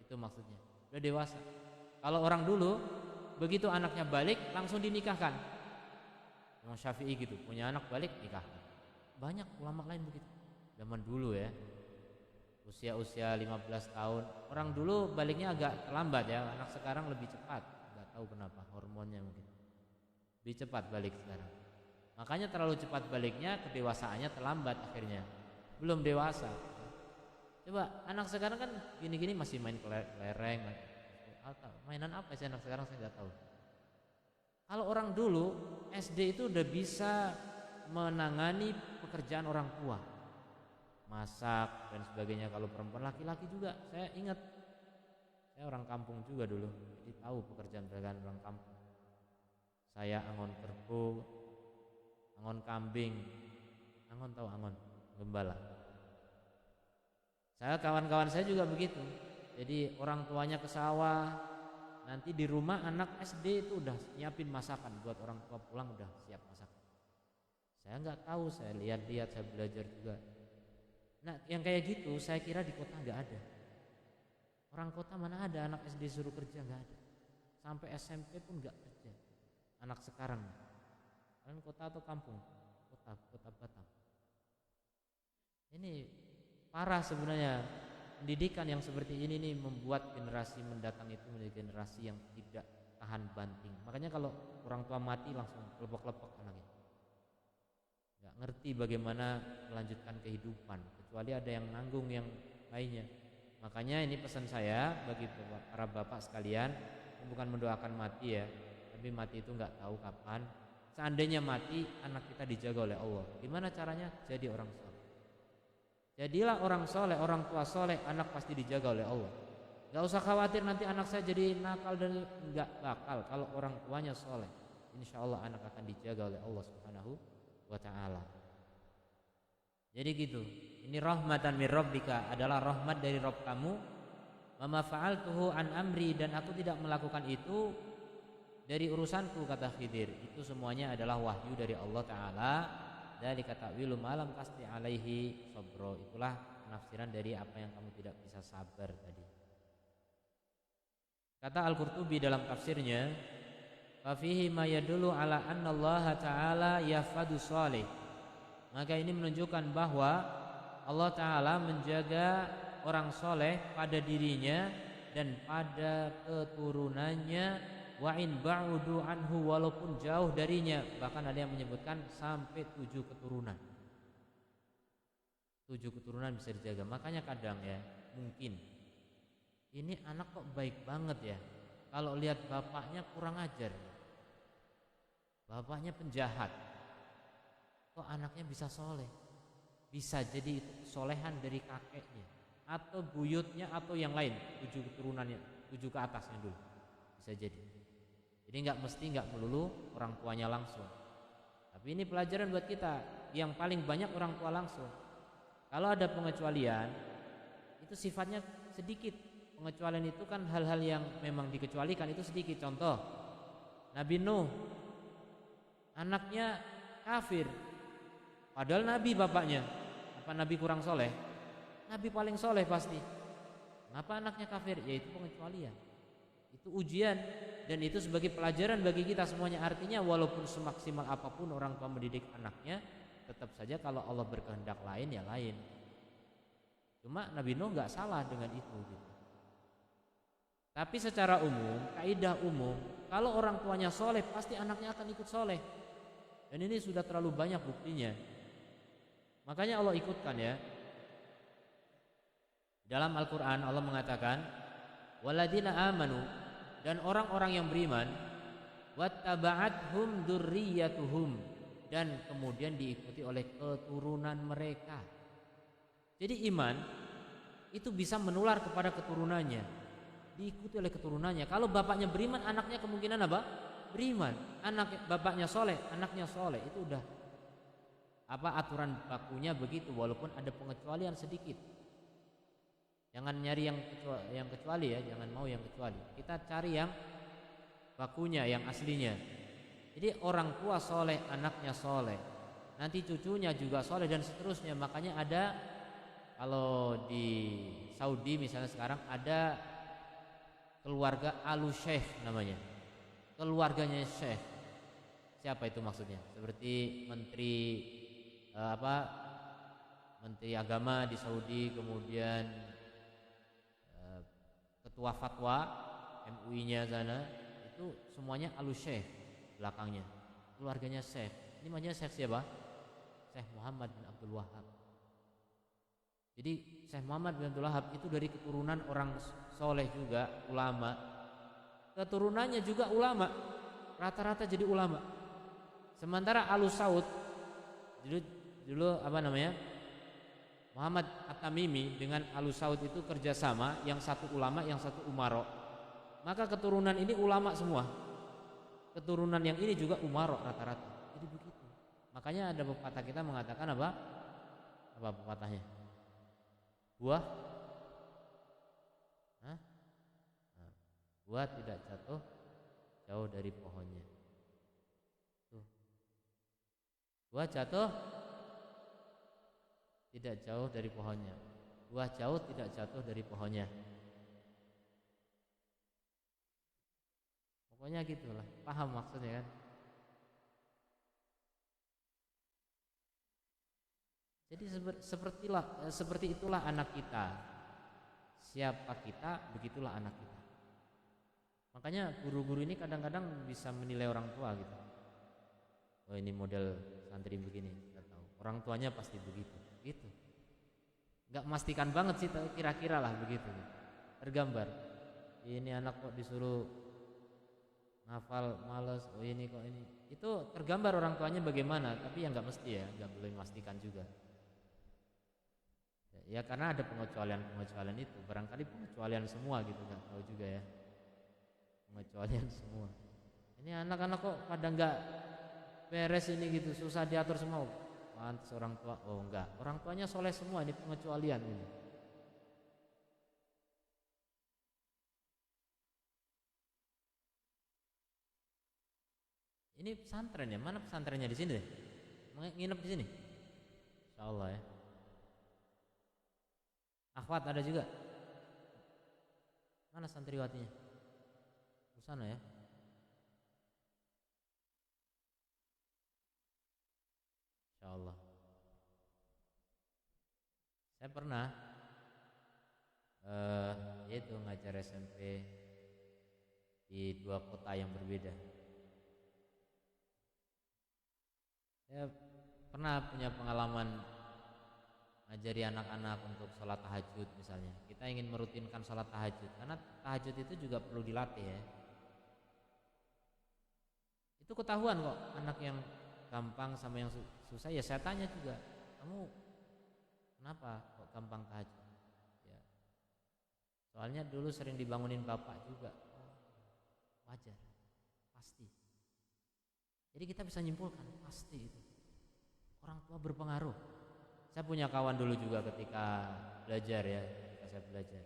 itu maksudnya sudah dewasa. Kalau orang dulu begitu anaknya balik langsung dinikahkan. Imam Syafi'i gitu, punya anak balik nikahkan. Banyak ulama lain begitu zaman dulu ya, usia 15 tahun. Orang dulu baliknya agak terlambat ya, anak sekarang lebih cepat, nggak tahu kenapa, hormonnya mungkin lebih cepat balik sekarang. Makanya terlalu cepat baliknya, kedewasaannya terlambat akhirnya. Belum dewasa. Coba anak sekarang kan gini-gini masih main kelereng, mainan apa sih anak sekarang saya nggak tahu. Kalau orang dulu SD itu udah bisa menangani pekerjaan orang tua, masak dan sebagainya. Kalau perempuan, laki-laki juga. Saya ingat, saya orang kampung juga dulu, jadi tahu pekerjaan orang kampung. Saya angon kerbau, angon kambing, angon tahu angon, gembala. Saya kawan-kawan saya juga begitu. Jadi orang tuanya ke sawah, nanti di rumah anak SD itu udah nyiapin masakan buat orang tua pulang udah siap masakan. Saya nggak tahu, saya lihat-lihat, saya belajar juga. Nah yang kayak gitu saya kira di kota nggak ada. Orang kota mana ada anak SD suruh kerja, nggak ada. Sampai SMP pun nggak kerja. Anak sekarang. Kalian kota atau kampung? Kota Batam. Ini parah sebenarnya. Pendidikan yang seperti ini nih membuat generasi mendatang itu menjadi generasi yang tidak tahan banting. Makanya kalau orang tua mati langsung lepok-lepok anaknya. Nggak ngerti bagaimana melanjutkan kehidupan, kecuali ada yang nanggung yang lainnya. Makanya ini pesan saya bagi para bapak sekalian, bukan mendoakan mati ya, tapi mati itu nggak tahu kapan. Seandainya mati, anak kita dijaga oleh Allah. Gimana caranya? Jadi orang soleh. Jadilah orang soleh, orang tua soleh, anak pasti dijaga oleh Allah. Gak usah khawatir nanti anak saya jadi nakal dan nggak bakal. Kalau orang tuanya soleh, insya Allah anak akan dijaga oleh Allah Subhanahu wa Ta'ala. Jadi gitu. Ini rahmatan min rabbika, adalah rahmat dari Rabb kamu. Wa ma fa'altuhu an amri, dan aku tidak melakukan itu dari urusanku, kata Khidir. Itu semuanya adalah wahyu dari Allah Ta'ala. Dari kata wilu malam pasti alaihi sobro, itulah penafsiran dari apa yang kamu tidak bisa sabar tadi. Kata Al-Qurtubi dalam tafsirnya, fafihi ma yadullu ala anna Allah Ta'ala yafadu sholih. Maka ini menunjukkan bahwa Allah Ta'ala menjaga orang soleh pada dirinya dan pada keturunannya, wa in ba'udu anhu, walaupun jauh darinya. Bahkan ada yang menyebutkan sampai 7 keturunan. 7 keturunan bisa dijaga. Makanya kadang ya, mungkin ini anak kok baik banget ya, kalau lihat bapaknya kurang ajar, bapaknya penjahat, kok anaknya bisa soleh. Bisa jadi itu solehan dari kakeknya atau buyutnya atau yang lain, 7 keturunannya, 7 ke atasnya dulu, bisa jadi. Jadi nggak melulu orang tuanya langsung. Tapi ini pelajaran buat kita, yang paling banyak orang tua langsung. Kalau ada pengecualian, itu sifatnya sedikit. Pengecualian itu kan hal-hal yang memang dikecualikan, itu sedikit. Contoh, Nabi Nuh, anaknya kafir, padahal Nabi bapaknya. Apa Nabi kurang soleh? Nabi paling soleh pasti. Kenapa anaknya kafir? Yaitu pengecualian. Itu ujian, dan itu sebagai pelajaran bagi kita semuanya. Artinya walaupun semaksimal apapun orang tua mendidik anaknya, tetap saja kalau Allah berkehendak lain ya lain. Cuma Nabi Nuh nggak salah dengan itu gitu. Tapi secara umum, kaidah umum, kalau orang tuanya soleh pasti anaknya akan ikut soleh. Dan ini sudah terlalu banyak buktinya. Makanya Allah ikutkan ya. Dalam Al-Quran Allah mengatakan, waladina amanu, dan orang-orang yang beriman, wattaba'athum dzurriyyatuhum, dan kemudian diikuti oleh keturunan mereka. Jadi iman itu bisa menular kepada keturunannya, diikuti oleh keturunannya. Kalau bapaknya beriman, anaknya kemungkinan apa? Beriman. Anak bapaknya soleh, anaknya soleh. Itu udah aturan bakunya begitu, walaupun ada pengecualian sedikit. Jangan nyari yang kecuali ya, jangan mau yang kecuali. Kita cari yang bakunya, yang aslinya. Jadi orang tua soleh, anaknya soleh, nanti cucunya juga soleh dan seterusnya. Makanya ada, kalau di Saudi misalnya sekarang ada keluarga Al-Syekh namanya, keluarganya Syekh. Siapa itu maksudnya? Seperti menteri Menteri Agama di Saudi, kemudian ketua fatwa MUI-nya sana, itu semuanya Al-Syekh belakangnya, keluarganya Syekh. Ini namanya Syekh siapa? Syekh Muhammad bin Abdul Wahab. Jadi Syekh Muhammad bin Abdul Wahab itu dari keturunan orang soleh juga, ulama. Keturunannya juga ulama, rata-rata jadi ulama. Sementara Al-Saud dulu Muhammad At-Tamimi dengan Al-Saud itu kerjasama, yang satu ulama, yang satu umaro. Maka keturunan ini ulama semua, keturunan yang ini juga umaro rata-rata. Jadi begitu. Makanya ada pepatah kita mengatakan apa pepatahnya? Buah buah tidak jatuh jauh dari pohonnya. Tuh. Buah jatuh tidak jauh dari pohonnya. Buah jauh tidak jatuh dari pohonnya. Pokoknya gitulah, paham maksudnya kan? Jadi seperti itulah anak kita. Siapa kita, begitulah anak kita. Makanya guru-guru ini kadang-kadang bisa menilai orang tua gitu. Oh ini model santri begini, kita tahu. Orang tuanya pasti begitu, gitu. Nggak memastikan banget sih, kira-kira lah begitu. Tergambar. Ini anak kok disuruh ngafal males, oh ini kok ini. Itu tergambar orang tuanya bagaimana, tapi ya nggak mesti ya, nggak boleh memastikan juga. Ya karena ada pengecualian itu, barangkali pengecualian semua gitu, nggak tahu juga ya. Pengecualian semua. Ini anak-anak kok pada nggak beres ini gitu, susah diatur semua. Pantes orang tua, oh enggak, orang tuanya soleh semua, ini pengecualian ini. Ini pesantren ya, mana pesantrennya di sini deh? Nginep di sini? Insyaallah ya. Akhwat ada juga. Mana santriwatinya? Di sana ya. Insyaallah. Saya pernah yaitu ngajar SMP di 2 kota yang berbeda. Saya pernah punya pengalaman ngajari anak-anak untuk sholat tahajud misalnya. Kita ingin merutinkan sholat tahajud, karena tahajud itu juga perlu dilatih ya. Itu ketahuan kok anak yang gampang sama yang susah. Ya saya tanya juga, kamu kenapa kok gampang tahajud? Ya, soalnya dulu sering dibangunin bapak juga. Wajar, pasti. Jadi kita bisa nyimpulkan pasti itu orang tua berpengaruh. Saya punya kawan dulu juga ketika belajar ya, ketika saya belajar.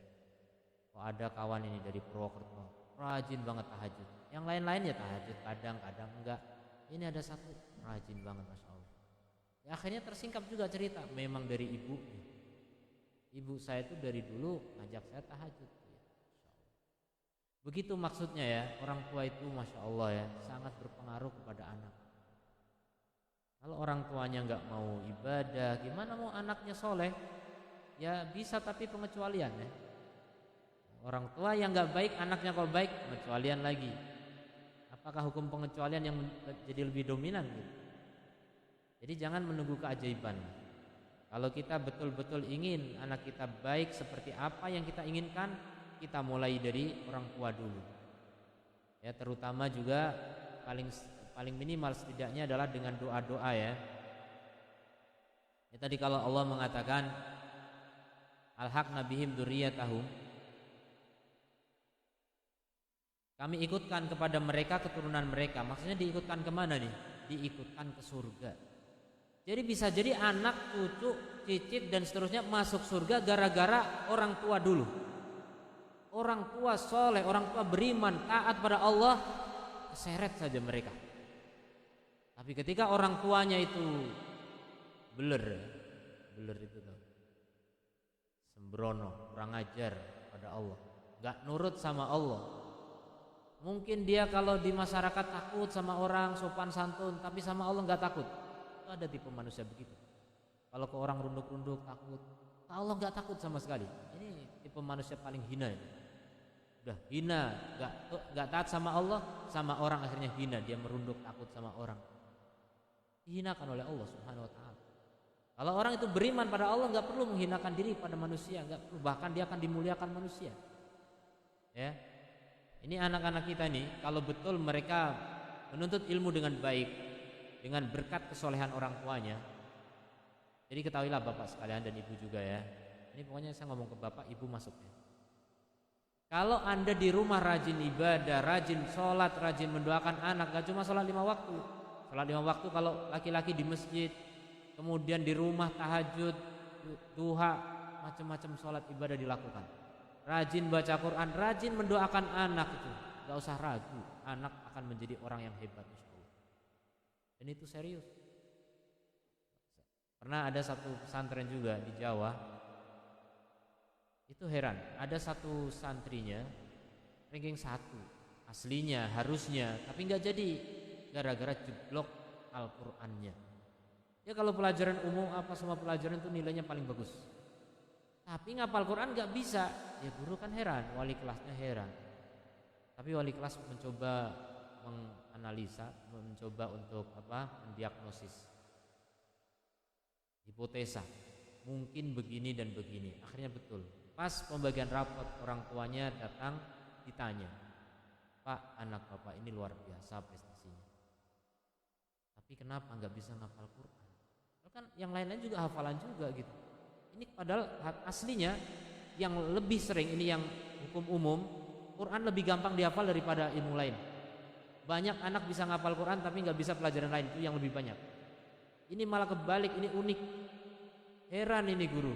Oh ada kawan ini dari Purwokerto, rajin banget tahajud. Yang lain-lain ya tahajud kadang-kadang enggak. Ini ada satu rajin banget, masya Allah. Ya, akhirnya tersingkap juga cerita, memang dari ibu. Ibu saya itu dari dulu ngajak saya tahajud. Begitu maksudnya ya, orang tua itu masya Allah ya sangat berpengaruh kepada anak. Kalau orang tuanya nggak mau ibadah, gimana mau anaknya soleh? Ya bisa, tapi pengecualian ya. Orang tua yang nggak baik, anaknya kalau baik, pengecualian lagi. Apakah hukum pengecualian yang jadi lebih dominan gitu? Jadi jangan menunggu keajaiban. Kalau kita betul-betul ingin anak kita baik seperti apa yang kita inginkan, kita mulai dari orang tua dulu. Ya, terutama juga paling minimal setidaknya adalah dengan doa-doa ya. Ya tadi kalau Allah mengatakan alhaqna bihim dzurriyyatahum, kami ikutkan kepada mereka keturunan mereka. Maksudnya diikutkan kemana nih? Diikutkan ke surga. Jadi bisa jadi anak, cucu, cicit dan seterusnya masuk surga gara-gara orang tua dulu. Orang tua soleh, orang tua beriman, taat pada Allah, keseret saja mereka. Tapi ketika orang tuanya itu beler itu tuh, sembrono, kurang ajar pada Allah, nggak nurut sama Allah. Mungkin dia kalau di masyarakat takut sama orang, sopan santun, tapi sama Allah nggak takut. Itu ada tipe manusia begitu. Kalau ke orang runduk-runduk takut, ke Allah nggak takut sama sekali. Ini tipe manusia paling hina ini. Udah hina, nggak taat sama Allah, sama orang akhirnya hina, dia merunduk takut sama orang. Dihinakan oleh Allah Subhanahu wa taala. Kalau orang itu beriman pada Allah, nggak perlu menghinakan diri pada manusia, nggak perlu, bahkan dia akan dimuliakan manusia. Ya. Ini anak-anak kita nih, kalau betul mereka menuntut ilmu dengan baik, dengan berkat kesolehan orang tuanya. Jadi ketahuilah bapak sekalian dan ibu juga ya. Ini pokoknya saya ngomong ke bapak, ibu masuknya. Kalau anda di rumah rajin ibadah, rajin sholat, rajin mendoakan anak, gak cuma sholat 5 waktu. Sholat 5 waktu kalau laki-laki di masjid, kemudian di rumah tahajud, duha, macam-macam sholat ibadah dilakukan. Rajin baca Quran, rajin mendoakan anak itu, gak usah ragu, anak akan menjadi orang yang hebat insyaallah. Dan itu serius. Pernah ada satu pesantren juga di Jawa, itu heran, ada satu santrinya ranking 1 aslinya harusnya, tapi nggak jadi gara-gara jeblok Al-Qur'annya. Ya kalau pelajaran umum apa semua pelajaran itu nilainya paling bagus, tapi ngapal Quran nggak bisa. Ya guru kan heran, wali kelasnya heran. Tapi wali kelas mencoba menganalisa, mencoba untuk mendiagnosis, hipotesa, mungkin begini dan begini. Akhirnya betul. Pas pembagian rapot, orang tuanya datang, ditanya, Pak, anak bapak ini luar biasa prestasinya, tapi kenapa nggak bisa ngapal Quran? Kan yang lain-lain juga hafalan juga gitu. Ini padahal aslinya yang lebih sering, ini yang hukum umum, Quran lebih gampang dihafal daripada ilmu lain. Banyak anak bisa ngapal Quran tapi nggak bisa pelajaran lain, itu yang lebih banyak. Ini malah kebalik, ini unik. Heran ini guru.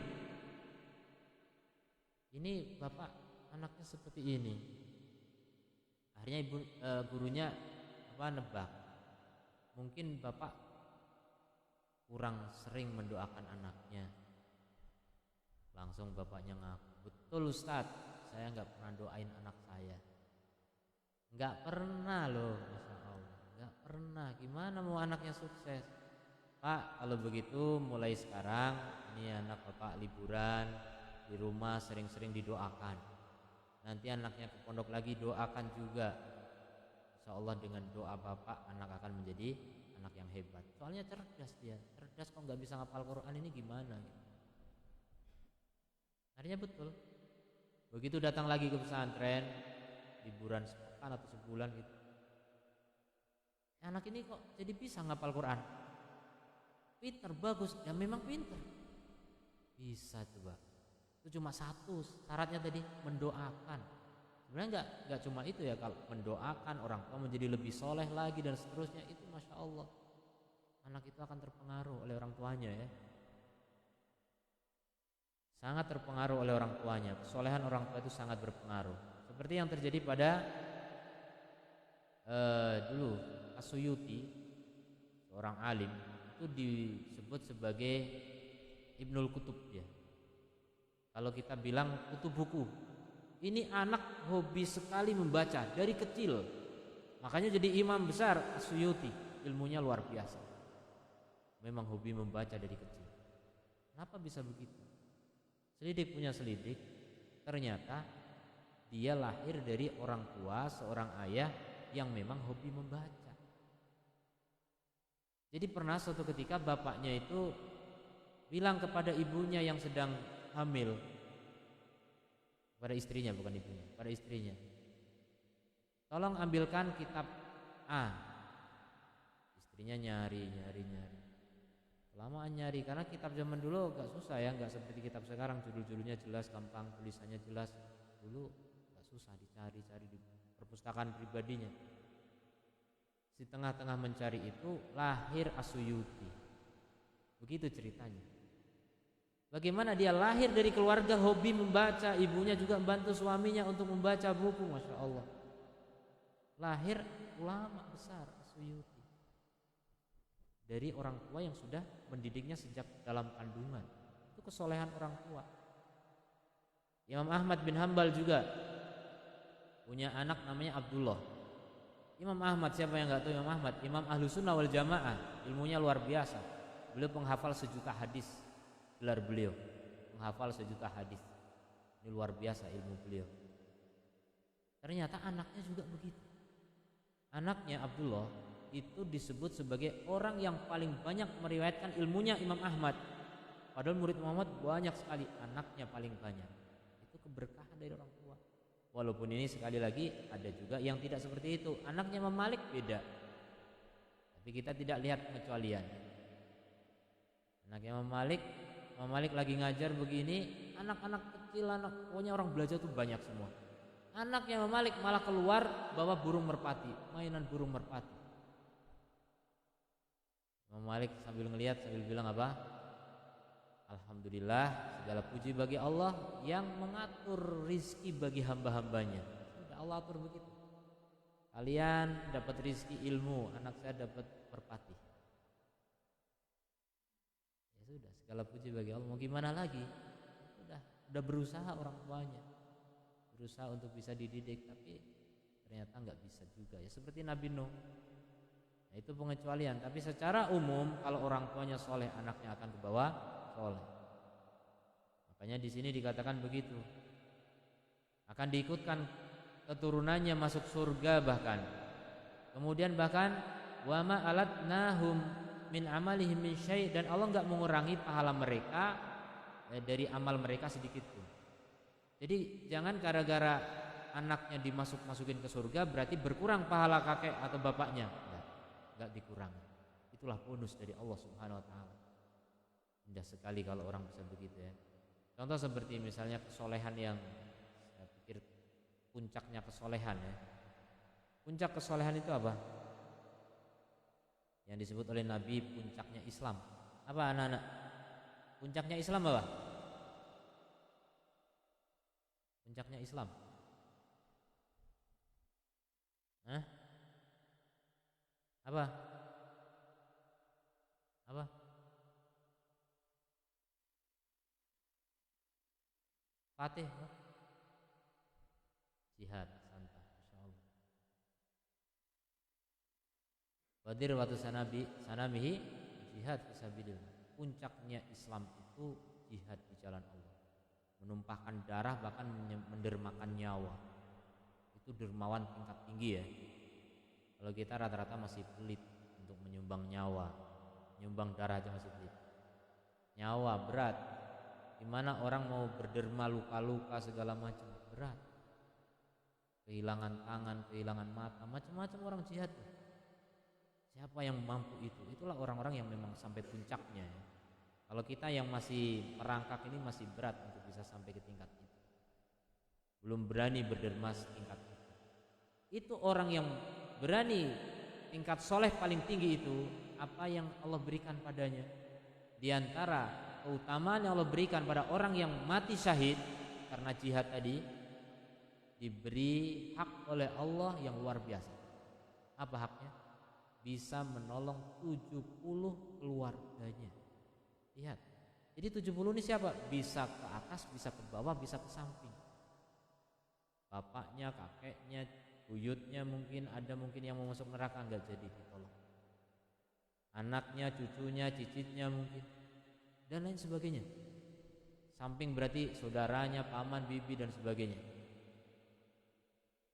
Ini bapak anaknya seperti ini. Akhirnya gurunya nebak. Mungkin bapak kurang sering mendoakan anaknya. Langsung bapaknya ngaku, betul Ustadz, saya nggak pernah doain anak saya. Nggak pernah loh, masya Allah, nggak pernah. Gimana mau anaknya sukses? Pak, kalau begitu mulai sekarang ini anak bapak liburan di rumah sering-sering didoakan. Nanti anaknya ke pondok lagi doakan juga. Insya Allah dengan doa bapak anak akan menjadi anak yang hebat. Soalnya cerdas dia, cerdas kok nggak bisa ngapal Quran ini gimana? Artinya betul. Begitu datang lagi ke pesantren, liburan sepekan atau sebulan gitu, anak ini kok jadi bisa ngapal Quran, pinter, bagus, ya memang pinter, bisa coba. Itu cuma satu syaratnya tadi, mendoakan. Sebenarnya nggak cuma itu ya, kalau mendoakan orang tua menjadi lebih soleh lagi dan seterusnya, itu masya Allah anak itu akan terpengaruh oleh orang tuanya ya, sangat terpengaruh oleh orang tuanya. Kesolehan orang tua itu sangat berpengaruh. Seperti yang terjadi pada dulu As-Suyuti, seorang alim, itu disebut sebagai Ibnul Kutub ya. Kalau kita bilang kutub buku, ini anak hobi sekali membaca dari kecil, makanya jadi imam besar. As-Suyuti ilmunya luar biasa, memang hobi membaca dari kecil. Kenapa bisa begitu? Selidik punya selidik, ternyata dia lahir dari orang tua, seorang ayah yang memang hobi membaca. Jadi pernah suatu ketika bapaknya itu bilang kepada ibunya yang sedang hamil, pada istrinya, bukan ibunya, pada istrinya, tolong ambilkan kitab A. Istrinya nyari. Kelamaan nyari, karena kitab zaman dulu agak susah ya, nggak seperti kitab sekarang judul-judulnya jelas, gampang, tulisannya jelas. Dulu agak susah dicari-cari di perpustakaan pribadinya. Di tengah-tengah mencari itu lahir As-Suyuti. Begitu ceritanya. Bagaimana dia lahir dari keluarga hobi membaca, ibunya juga membantu suaminya untuk membaca buku, masya Allah. Lahir ulama besar As-Suyuti dari orang tua yang sudah mendidiknya sejak dalam kandungan. Itu kesolehan orang tua. Imam Ahmad bin Hambal juga punya anak namanya Abdullah. Imam Ahmad, siapa yang nggak tahu Imam Ahmad? Imam Ahlussunnah wal Jamaah, ilmunya luar biasa. Beliau penghafal 1.000.000 hadis, gelar beliau menghafal 1.000.000 hadis. Ini luar biasa ilmu beliau. Ternyata anaknya juga begitu. Anaknya Abdullah itu disebut sebagai orang yang paling banyak meriwayatkan ilmunya Imam Ahmad. Padahal murid Muhammad banyak sekali, anaknya paling banyak. Itu keberkahan dari orang tua. Walaupun ini sekali lagi ada juga yang tidak seperti itu. Anaknya Imam Malik beda, tapi kita tidak lihat pengecualian. Anaknya Imam Malik lagi ngajar begini, anak-anak kecil, pokoknya orang belajar tuh banyak semua. Anaknya Imam Malik malah keluar bawa burung merpati, mainan burung merpati. Imam Malik sambil ngelihat, sambil bilang apa? Alhamdulillah, segala puji bagi Allah yang mengatur rizki bagi hamba-hambanya. Sudah Allah atur begitu. Kalian dapat rizki ilmu, anak saya dapat merpati. Ya sudah, segala puji bagi Allah. Mau gimana lagi? Udah berusaha orang tuanya, berusaha untuk bisa dididik, tapi ternyata nggak bisa juga. Ya seperti Nabi Nuh. Nah, itu pengecualian, tapi secara umum kalau orang tuanya soleh, anaknya akan ke bawah soleh. Makanya di sini dikatakan begitu, akan diikutkan keturunannya masuk surga bahkan. Kemudian bahkan wa ma alatnahum min amalihim min syai', dan Allah nggak mengurangi pahala mereka dari amal mereka sedikit pun. Jadi jangan gara-gara anaknya dimasukin ke surga berarti berkurang pahala kakek atau bapaknya. Enggak dikurangi. Itulah bonus dari Allah Subhanahu wa taala. Indah sekali kalau orang bisa begitu ya. Contoh seperti misalnya kesolehan yang saya pikir puncaknya kesolehan ya. Puncak kesolehan itu apa? Yang disebut oleh Nabi puncaknya Islam. Apa anak-anak? Puncaknya Islam apa? Puncaknya Islam. Hah? Apa? Fatih. Jihad, santah, insyaallah. Wadir waktu sanamihi jihad fisabilillah. Puncaknya Islam itu jihad di jalan Allah. Menumpahkan darah, bahkan mendermakan nyawa. Itu dermawan tingkat tinggi ya. Kalau kita rata-rata masih pelit untuk menyumbang nyawa, menyumbang darah aja masih pelit. Nyawa berat, Gimana orang mau berderma luka-luka segala macam, berat. Kehilangan tangan, kehilangan mata, macam-macam orang jihad. Siapa yang mampu itu? Itulah orang-orang yang memang sampai puncaknya ya. Kalau kita yang masih merangkak ini masih berat untuk bisa sampai ke tingkat itu. Belum berani berderma setingkat itu. Itu orang yang berani tingkat soleh paling tinggi itu, apa yang Allah berikan padanya. Di antara keutamaan yang Allah berikan pada orang yang mati syahid karena jihad tadi, diberi hak oleh Allah yang luar biasa. Apa haknya? Bisa menolong 70 keluarganya. Lihat. Jadi 70 ini siapa? Bisa ke atas, bisa ke bawah, bisa ke samping. Bapaknya, kakeknya, buyutnya mungkin ada, mungkin yang mau masuk neraka enggak jadi ditolong. Anaknya, cucunya, cicitnya mungkin, dan lain sebagainya. Samping berarti saudaranya, paman, bibi dan sebagainya.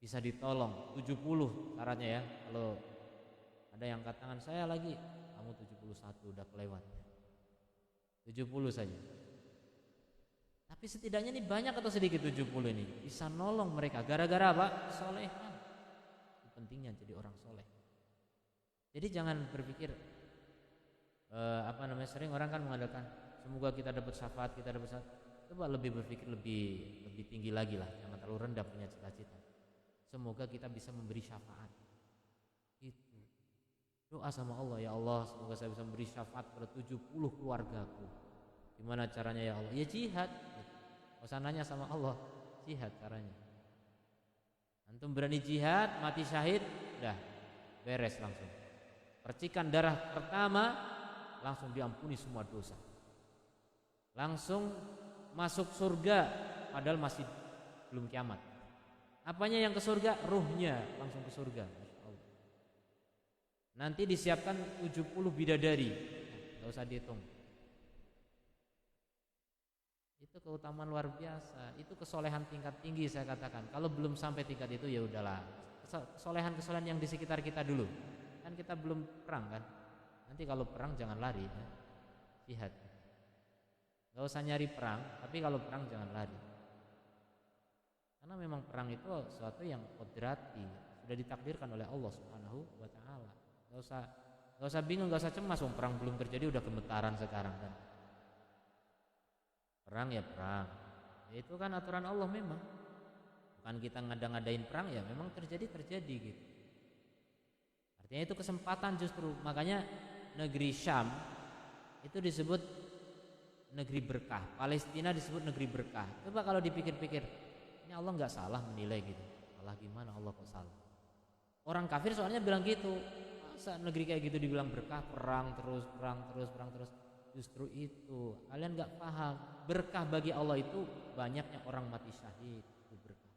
Bisa ditolong 70 syaratnya ya. Kalau ada yang angkat tangan, saya lagi, kamu 71 udah kelewat. 70 saja. Tapi setidaknya ini banyak atau sedikit 70 ini bisa nolong mereka gara-gara apa? Solehan. Pentingnya jadi orang soleh. Jadi jangan berpikir sering orang kan mengadakan semoga kita dapat syafaat, kita dapat syafaat. Coba lebih berpikir lebih tinggi lagi lah, jangan terlalu rendah punya cita-cita. Semoga kita bisa memberi syafaat. Itu doa sama Allah, ya Allah semoga saya bisa memberi syafaat pada 70 keluargaku. Gimana caranya ya Allah? Ya jihad. Gak usah nanya sama Allah, jihad caranya. Antum berani jihad, mati syahid, udah beres langsung. Percikan darah pertama langsung diampuni semua dosa. Langsung masuk surga padahal masih belum kiamat. Apanya yang ke surga? Ruhnya langsung ke surga. Masya Allah. Nanti disiapkan 70 bidadari. Gak usah dihitung. Itu keutamaan luar biasa. Itu kesolehan tingkat tinggi saya katakan. Kalau belum sampai tingkat itu ya udahlah. Kesolehan yang di sekitar kita dulu. Kan kita belum perang kan. Nanti kalau perang jangan lari ya. Jihad. Gak usah nyari perang, tapi kalau perang jangan lari. Karena memang perang itu sesuatu yang kodrati, sudah ditakdirkan oleh Allah Subhanahu wa taala. Gak usah bingung, gak usah cemas, perang belum terjadi udah gemetaran sekarang kan. Perang ya perang. Ya itu kan aturan Allah memang. Bukan kita ngada-ngadain perang, ya memang terjadi gitu. Artinya itu kesempatan justru. Makanya negeri Syam itu disebut negeri berkah. Palestina disebut negeri berkah. Coba kalau dipikir-pikir, ini Allah nggak salah menilai gitu. Allah gimana Allah kok salah? Orang kafir soalnya bilang gitu. Masa negeri kayak gitu dibilang berkah, perang terus. Justru itu kalian nggak paham. Berkah bagi Allah itu banyaknya orang mati syahid, itu berkah.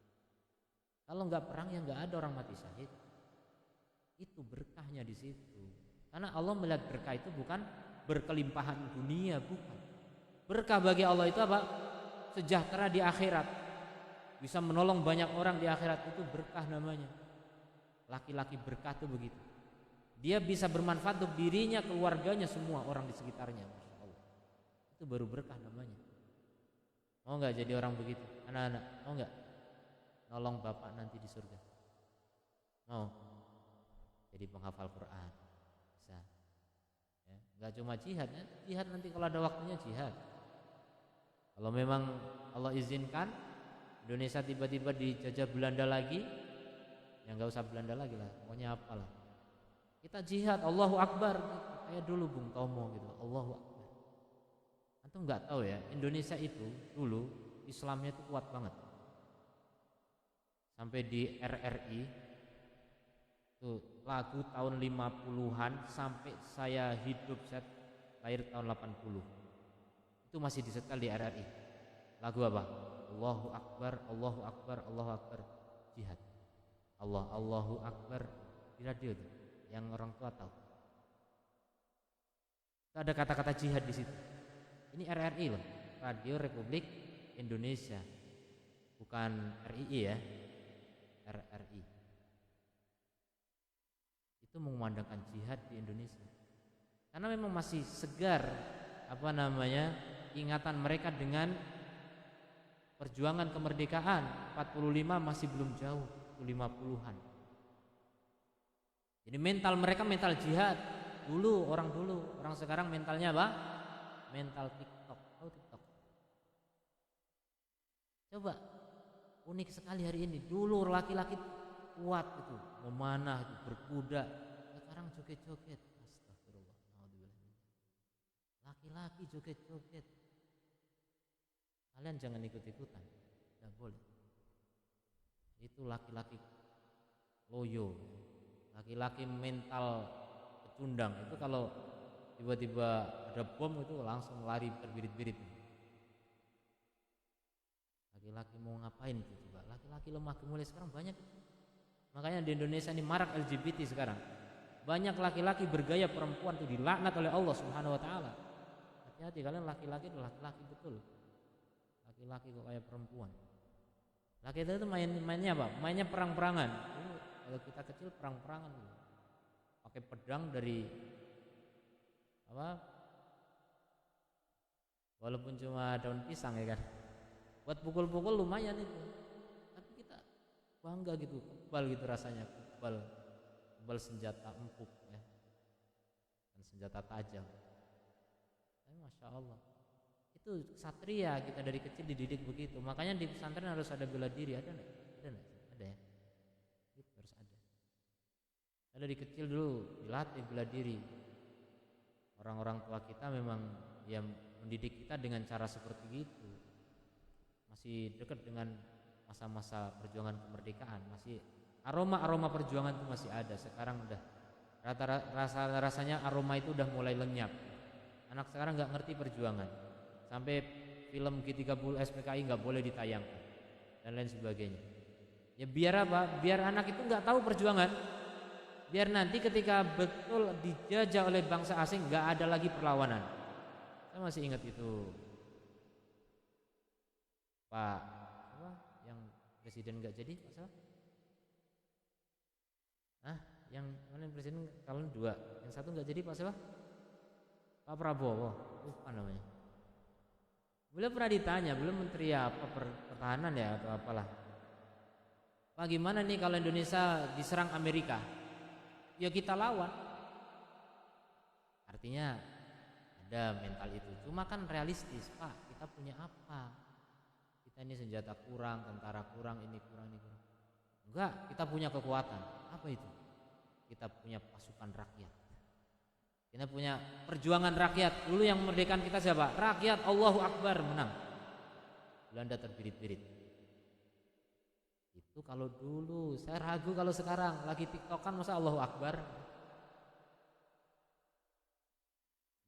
Kalau nggak perang ya nggak ada orang mati syahid. Itu berkahnya di situ. Karena Allah melihat berkah itu bukan berkelimpahan dunia, bukan. Berkah bagi Allah itu apa? Sejahtera di akhirat. Bisa menolong banyak orang di akhirat, itu berkah namanya. Laki-laki berkah itu begitu. Dia bisa bermanfaat untuk dirinya, keluarganya, semua orang di sekitarnya. Masya Allah. Itu baru berkah namanya. Mau nggak jadi orang begitu? Anak-anak, mau nggak nolong bapak nanti di surga? Mau? Jadi penghafal Quran. Bisa. Ya, nggak cuma jihad, ya. Jihad nanti kalau ada waktunya jihad. Kalau memang Allah izinkan Indonesia tiba-tiba dijajah Belanda lagi, ya nggak usah Belanda lagi lah, pokoknya apalah. Kita jihad, Allahu Akbar, kayak dulu Bung Tomo gitu, Allahu Akbar. Antum nggak tahu ya, Indonesia itu dulu Islamnya itu kuat banget. Sampai di RRI tuh lagu tahun 50-an sampai saya hidup, saya lahir tahun 80. Itu masih disetel di RRI. Lagu apa? Allahu Akbar, Allahu Akbar, Allahu Akbar, jihad. Allahu Akbar di radio itu, yang orang tua tahu. Itu ada kata-kata jihad di situ. Ini RRI loh, Radio Republik Indonesia, bukan RII ya, RRI. Itu mengumandangkan jihad di Indonesia. Karena memang masih segar ingatan mereka dengan perjuangan kemerdekaan 45 masih belum jauh, 50-an. Jadi mental mereka mental jihad. Orang sekarang mentalnya apa? Mental TikTok. Tahu TikTok? Coba, unik sekali hari ini. Dulu laki-laki kuat itu, memanah itu, berkuda. Sekarang joget-joget. Astagfirullah. Laki-laki joget-joget. Kalian jangan ikut-ikutan. Tidak boleh. Itu laki-laki loyo. Laki-laki mental pecundang. Itu kalau tiba-tiba ada bom itu langsung lari terbirit-birit. Laki-laki mau ngapain itu juga? Laki-laki lemah gemulai sekarang banyak. Makanya di Indonesia ini marak LGBT sekarang. Banyak laki-laki bergaya perempuan itu dilaknat oleh Allah Subhanahu wa taala. Hati-hati, kalian laki-laki itu laki-laki betul. Laki-laki kok kayak perempuan. Laki itu mainnya apa? Mainnya perang-perangan. Kalau kita kecil perang-perangan, pakai pedang dari apa? Walaupun cuma daun pisang ya kan. Buat pukul-pukul lumayan itu. Tapi kita bangga gitu, kebal gitu rasanya, kebal senjata empuk ya. Dan senjata tajam. Masya Allah. Itu satria, kita dari kecil dididik begitu. Makanya di pesantren harus ada bela diri. Ada nggak? Ada ya. Itu harus ada. Dari kecil dulu dilatih bela diri. Orang-orang tua kita memang yang mendidik kita dengan cara seperti itu. Masih dekat dengan masa-masa perjuangan kemerdekaan. Masih aroma perjuangan itu masih ada. Sekarang udah rasanya aroma itu udah mulai lenyap. Anak sekarang nggak ngerti perjuangan. Sampai film G30 SPKI nggak boleh ditayangkan dan lain sebagainya. Ya biar apa? Biar anak itu nggak tahu perjuangan. Biar nanti ketika betul dijajah oleh bangsa asing nggak ada lagi perlawanan. Saya masih ingat itu Pak apa yang presiden nggak jadi Pak siapa? Yang mana presiden calon 2, yang satu nggak jadi Pak siapa? Pak Prabowo, lupa namanya. Beliau pernah ditanya, belum menteri apa pertahanan ya atau apalah. Pak gimana nih kalau Indonesia diserang Amerika? Ya kita lawan. Artinya ada mental itu. Cuma kan realistis, Pak. Kita punya apa? Kita ini senjata kurang, tentara kurang, ini kurang. Enggak, kita punya kekuatan. Apa itu? Kita punya pasukan rakyat. Kita punya perjuangan rakyat. Dulu yang memerdekakan kita siapa? Rakyat. Allahu Akbar, menang. Belanda terbirit-birit. Itu kalau dulu. Saya ragu kalau sekarang lagi tiktokan masa Allahu Akbar.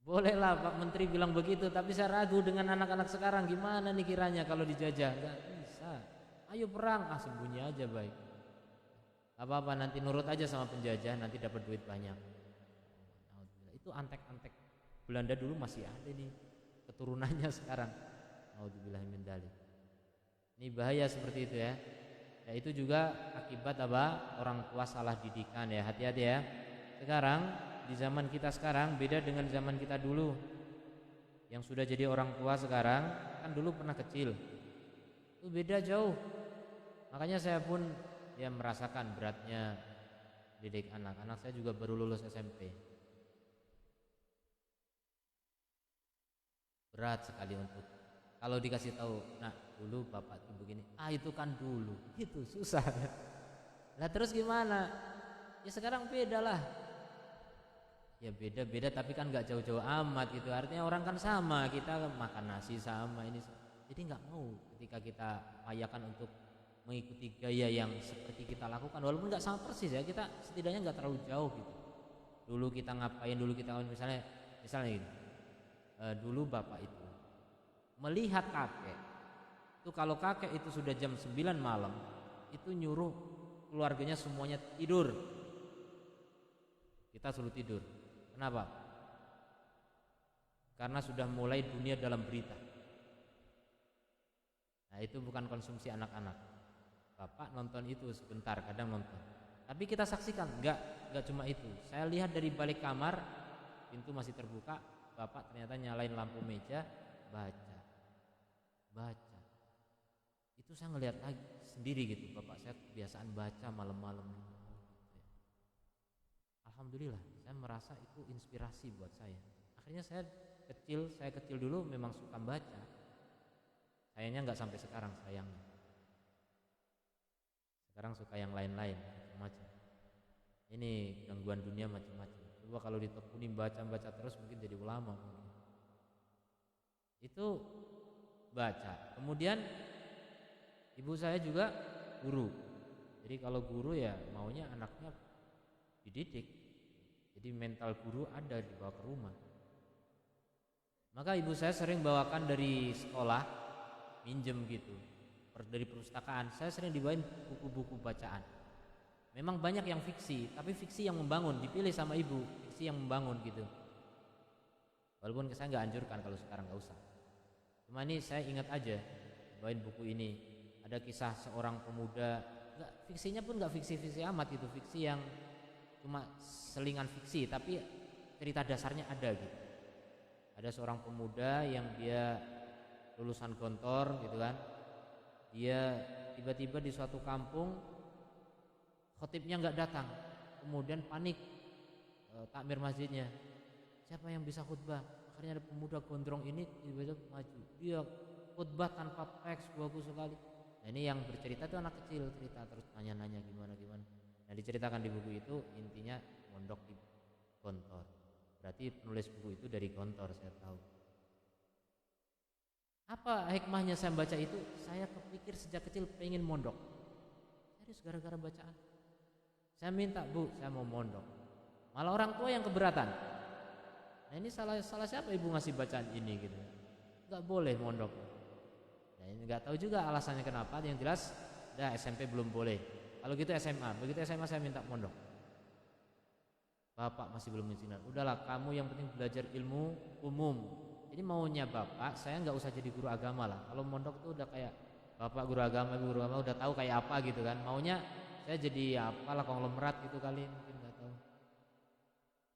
Bolehlah Pak Menteri bilang begitu, tapi saya ragu dengan anak-anak sekarang. Gimana nih kiranya kalau dijajah? Enggak bisa. Ayo perang, sembunyi aja baik. Apa-apa nanti nurut aja sama penjajah, nanti dapat duit banyak. Itu antek-antek Belanda dulu masih ada nih keturunannya sekarang. Naudzubillah min dzalik. Ini bahaya seperti itu ya. Ya itu juga akibat apa? Orang tua salah didikan ya. Hati-hati ya. Sekarang di zaman kita sekarang beda dengan zaman kita dulu. Yang sudah jadi orang tua sekarang kan dulu pernah kecil. Itu beda jauh. Makanya saya pun ya merasakan beratnya didik anak. Anak saya juga baru lulus SMP. Berat sekali untuk kalau dikasih tahu, nah dulu bapak tuh begini, itu kan dulu, itu susah. Nah terus gimana? Ya sekarang beda lah. Ya beda-beda tapi kan nggak jauh-jauh amat gitu. Artinya orang kan sama, kita makan nasi sama ini. Jadi nggak mau ketika kita payakan untuk mengikuti gaya yang seperti kita lakukan, walaupun nggak sama persis ya, kita setidaknya nggak terlalu jauh gitu. Dulu kita ngapain? Dulu kita misalnya gini. Dulu bapak itu melihat kakek itu, kalau kakek itu sudah jam 9 malam itu nyuruh keluarganya semuanya tidur, kita suruh tidur. Kenapa? Karena sudah mulai dunia dalam berita. Nah itu bukan konsumsi anak-anak. Bapak nonton itu sebentar, kadang nonton, tapi kita saksikan. Enggak cuma itu. Saya lihat dari balik kamar, pintu masih terbuka, bapak ternyata nyalain lampu meja, baca, baca. Itu saya ngelihat lagi sendiri gitu, bapak saya kebiasaan baca malam-malam. Alhamdulillah, saya merasa itu inspirasi buat saya. Akhirnya saya kecil dulu memang suka baca. Sayangnya nggak sampai sekarang, sayangnya. Sekarang suka yang lain-lain, macam-macam. Ini gangguan dunia macam-macam. Coba kalau ditekuni baca terus mungkin jadi ulama mungkin. Itu baca. Kemudian ibu saya juga guru. Jadi kalau guru ya maunya anaknya dididik. Jadi mental guru ada dibawa ke rumah. Maka ibu saya sering bawakan dari sekolah, minjem gitu. Dari perpustakaan saya sering dibawain buku-buku bacaan. Memang banyak yang fiksi, tapi fiksi yang membangun, dipilih sama ibu, fiksi yang membangun gitu. Walaupun saya nggak anjurkan kalau sekarang nggak usah. Cuma ini saya ingat aja, bawain buku ini. Ada kisah seorang pemuda, fiksinya pun nggak fiksi-fiksi amat gitu, fiksi yang cuma selingan fiksi, tapi cerita dasarnya ada gitu. Ada seorang pemuda yang dia lulusan Gontor gitu kan, dia tiba-tiba di suatu kampung khotibnya nggak datang, kemudian panik takmir masjidnya, siapa yang bisa khutbah? Akhirnya ada pemuda gondrong ini tiba-tiba maju, dia khutbah tanpa teks, bagus sekali. Nah ini yang bercerita itu anak kecil, cerita terus nanya-nanya gimana. Nah diceritakan di buku itu intinya mondok di Gontor. Berarti penulis buku itu dari Gontor, saya tahu. Apa hikmahnya saya baca itu? Saya kepikir sejak kecil pengen mondok. Serius gara-gara bacaan. Saya minta, Bu, saya mau mondok. Malah orang tua yang keberatan. Nah ini salah siapa ibu ngasih bacaan ini gitu. Gak boleh mondok. Nah ini gak tahu juga alasannya kenapa. Yang jelas, dah SMP belum boleh. Kalau gitu SMA. Begitu SMA saya minta mondok. Bapak masih belum izinan. Udahlah, kamu yang penting belajar ilmu umum. Jadi maunya bapak, saya nggak usah jadi guru agama lah. Kalau mondok tuh udah kayak bapak guru agama, ibu guru agama udah tahu kayak apa gitu kan. Maunya saya jadi apalah konglomerat gitu kali, mungkin nggak tahu.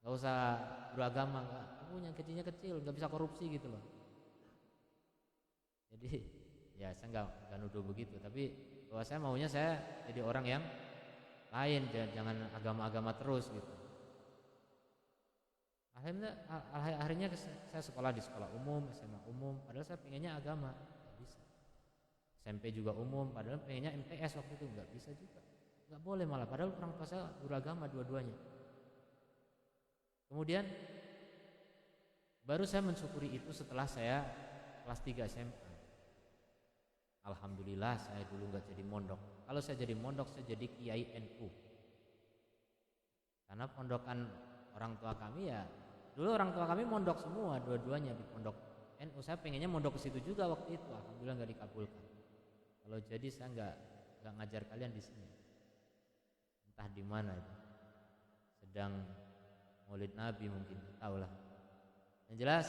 Nggak usah guru agama, nggak. Kamu yang kecilnya kecil, nggak bisa korupsi gitu loh. Jadi ya saya nggak nuduh begitu, tapi bahwa saya maunya saya jadi orang yang lain, jangan agama-agama terus gitu. Akhirnya saya sekolah di sekolah umum, SMA umum, padahal saya pengennya agama, nggak bisa. SMP juga umum, padahal pengennya MTS waktu itu, nggak bisa juga, nggak boleh malah, padahal orang tua saya guru agama dua-duanya. Kemudian baru saya mensyukuri itu setelah saya kelas 3 SMA. Alhamdulillah saya dulu nggak jadi mondok. Kalau saya jadi mondok, saya jadi kiai NU. Karena pondokan orang tua kami ya, dulu orang tua kami mondok semua, dua-duanya di pondok NU. Saya pengennya mondok ke situ juga waktu itu, alhamdulillah nggak dikabulkan. Kalau jadi saya nggak ngajar kalian di sini, entah di mana itu, sedang Maulid Nabi mungkin, tahu lah. Yang jelas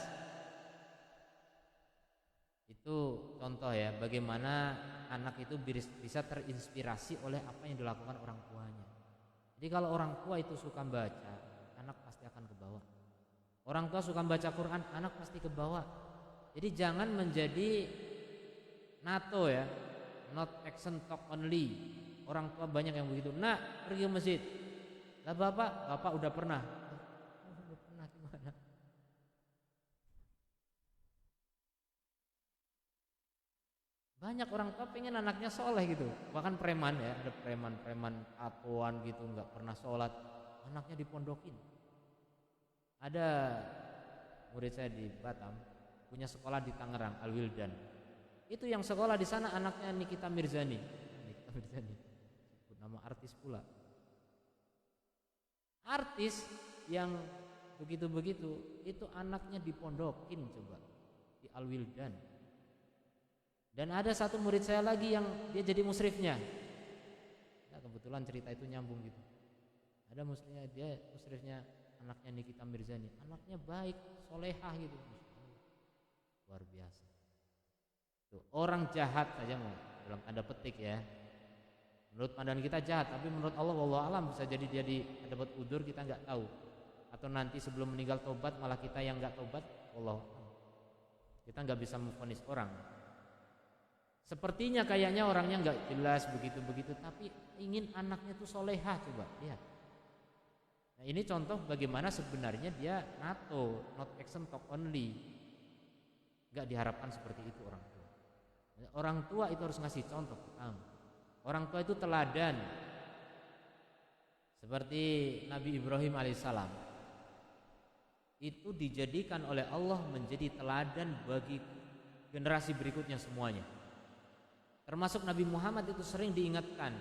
itu contoh ya, bagaimana anak itu bisa terinspirasi oleh apa yang dilakukan orang tuanya. Jadi kalau orang tua itu suka baca, anak pasti akan ke bawah. Orang tua suka baca Quran, anak pasti ke bawah. Jadi jangan menjadi NATO ya, not action talk only. Orang tua banyak yang begitu. Nak, pergi ke masjid. Lah bapak udah pernah. Udah pernah gimana? Banyak orang tua pengen anaknya soleh gitu. Bahkan preman ya, ada preman tatoan gitu, nggak pernah sholat, anaknya dipondokin. Ada murid saya di Batam punya sekolah di Tangerang, Al Wildan. Itu yang sekolah di sana anaknya Nikita Mirzani. Nama artis pula. Artis yang begitu-begitu itu anaknya dipondokin coba di Al Wildan. Dan ada satu murid saya lagi yang dia jadi musrifnya. Nah, kebetulan cerita itu nyambung gitu. Ada musrifnya, dia musrifnya anaknya Nikita Mirzani, anaknya baik, solehah gitu, luar biasa. Tuh, orang jahat saja mau dalam tanda petik ya. Menurut pandangan kita jahat, tapi menurut Allah wallahu alam bisa jadi dia dapat udzur, kita nggak tahu. Atau nanti sebelum meninggal tobat malah kita yang nggak tobat, wallahu alam. Kita nggak bisa memvonis orang. Sepertinya kayaknya orangnya nggak jelas begitu-begitu, tapi ingin anaknya tuh solehah, coba lihat. Nah, ini contoh bagaimana sebenarnya dia NATO, not action talk only. Nggak diharapkan seperti itu orang tua. Orang tua itu harus ngasih contoh pertama. Orang tua itu teladan. Seperti Nabi Ibrahim alaihissalam, itu dijadikan oleh Allah menjadi teladan bagi generasi berikutnya semuanya. Termasuk Nabi Muhammad itu sering diingatkan,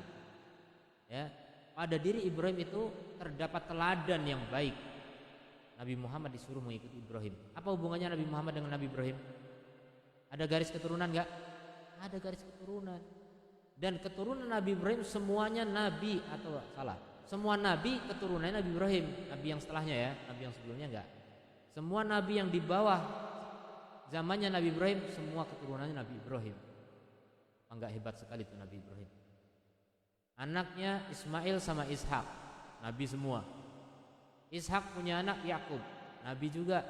ya, pada diri Ibrahim itu terdapat teladan yang baik. Nabi Muhammad disuruh mengikuti Ibrahim. Apa hubungannya Nabi Muhammad dengan Nabi Ibrahim? Ada garis keturunan enggak? Ada garis keturunan. Dan keturunan Nabi Ibrahim semuanya nabi, atau salah, semua nabi keturunannya Nabi Ibrahim. Nabi yang setelahnya ya, nabi yang sebelumnya enggak. Semua nabi yang di bawah zamannya Nabi Ibrahim semua keturunannya Nabi Ibrahim. Enggak hebat sekali itu Nabi Ibrahim. Anaknya Ismail sama Ishak, nabi semua. Ishak punya anak Yakub, nabi juga.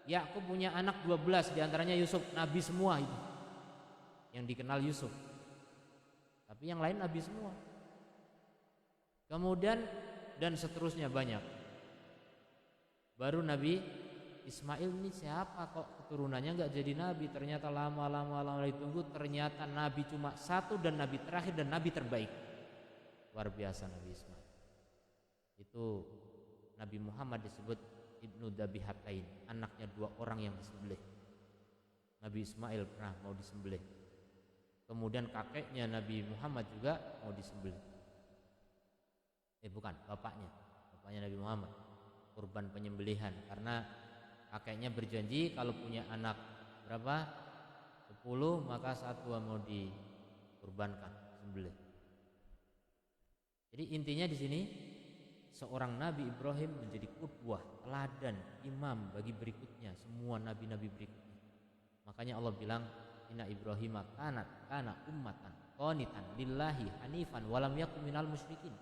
Yakub punya anak 12, diantaranya Yusuf, nabi semua itu. Yang dikenal Yusuf. Tapi yang lain nabi semua. Kemudian dan seterusnya banyak. Baru Nabi Ismail ini siapa kok keturunannya nggak jadi nabi? Ternyata lama ditunggu, ternyata nabi cuma satu dan nabi terakhir dan nabi terbaik. Luar biasa Nabi Ismail. Itu Nabi Muhammad disebut Ibnu Dabihatain, anaknya dua orang yang disembelih. Nabi Ismail pernah mau disembelih. Kemudian kakeknya Nabi Muhammad juga mau disembelih. Bukan, bapaknya Nabi Muhammad, kurban penyembelihan, karena kakeknya berjanji kalau punya anak berapa? 10, maka satu mau dikurbankan, sembelih. Jadi intinya di sini seorang Nabi Ibrahim menjadi qudwah, teladan, imam bagi berikutnya, semua nabi-nabi berikutnya. Makanya Allah bilang inna Ibrahim kana ummatan qanitan lillahi hanifan walam yakun minal musyrikin.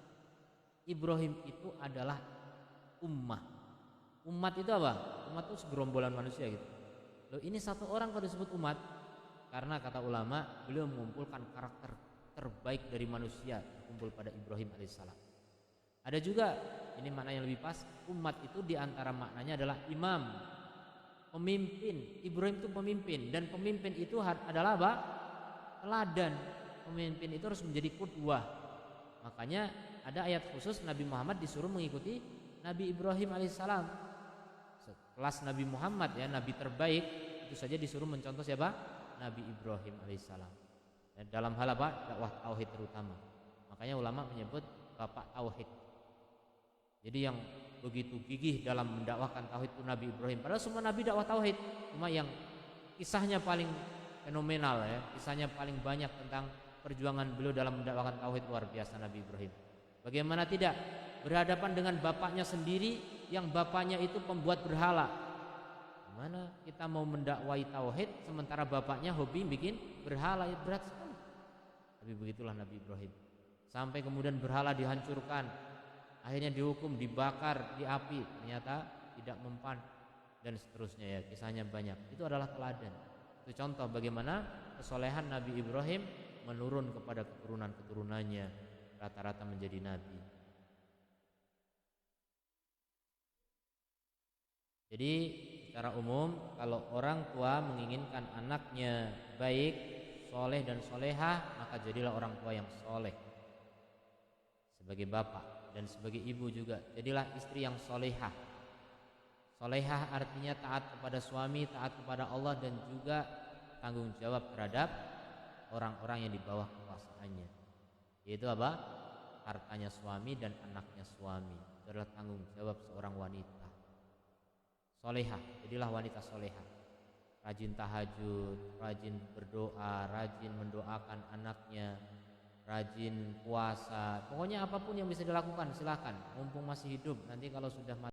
Ibrahim itu adalah ummah. Umat itu apa? Umat itu segerombolan manusia gitu. Loh, ini satu orang kok disebut umat? Karena kata ulama, beliau mengumpulkan karakter terbaik dari manusia kumpul pada Ibrahim alaihissalam. Ada juga, ini makna yang lebih pas, umat itu diantara maknanya adalah imam, pemimpin. Ibrahim itu pemimpin, dan pemimpin itu adalah apa? Teladan. Pemimpin itu harus menjadi qudwah. Makanya ada ayat khusus Nabi Muhammad disuruh mengikuti Nabi Ibrahim alaihissalam. Kelas Nabi Muhammad ya, nabi terbaik, itu saja disuruh mencontoh siapa? Nabi Ibrahim alaihissalam. Dan dalam hal apa? Dakwah tauhid terutama. Makanya ulama menyebut bapak tauhid. Jadi yang begitu gigih dalam mendakwahkan tauhid itu Nabi Ibrahim. Padahal semua nabi dakwah tauhid, cuma yang kisahnya paling fenomenal ya, kisahnya paling banyak tentang perjuangan beliau dalam mendakwahkan tauhid, luar biasa Nabi Ibrahim. Bagaimana tidak berhadapan dengan bapaknya sendiri yang bapaknya itu pembuat berhala. Gimana kita mau mendakwai tauhid sementara bapaknya hobi bikin berhala? Ya berat sekali. Tapi begitulah Nabi Ibrahim. Sampai kemudian berhala dihancurkan, akhirnya dihukum, dibakar di api, ternyata tidak mempan, dan seterusnya ya, kisahnya banyak. Itu adalah teladan. Itu contoh bagaimana kesolehan Nabi Ibrahim menurun kepada keturunan-keturunannya, rata-rata menjadi nabi. Jadi secara umum kalau orang tua menginginkan anaknya baik, soleh dan solehah, maka jadilah orang tua yang soleh. Sebagai bapak dan sebagai ibu juga, jadilah istri yang solehah. Solehah artinya taat kepada suami, taat kepada Allah, dan juga tanggung jawab terhadap orang-orang yang di bawah kekuasaannya. Yaitu apa? Hartanya suami dan anaknya suami. Itu adalah tanggung jawab seorang wanita. Solehah, jadilah wanita solehah. Rajin tahajud, rajin berdoa, rajin mendoakan anaknya, rajin puasa. Pokoknya apapun yang bisa dilakukan silakan. Mumpung masih hidup, nanti kalau sudah mati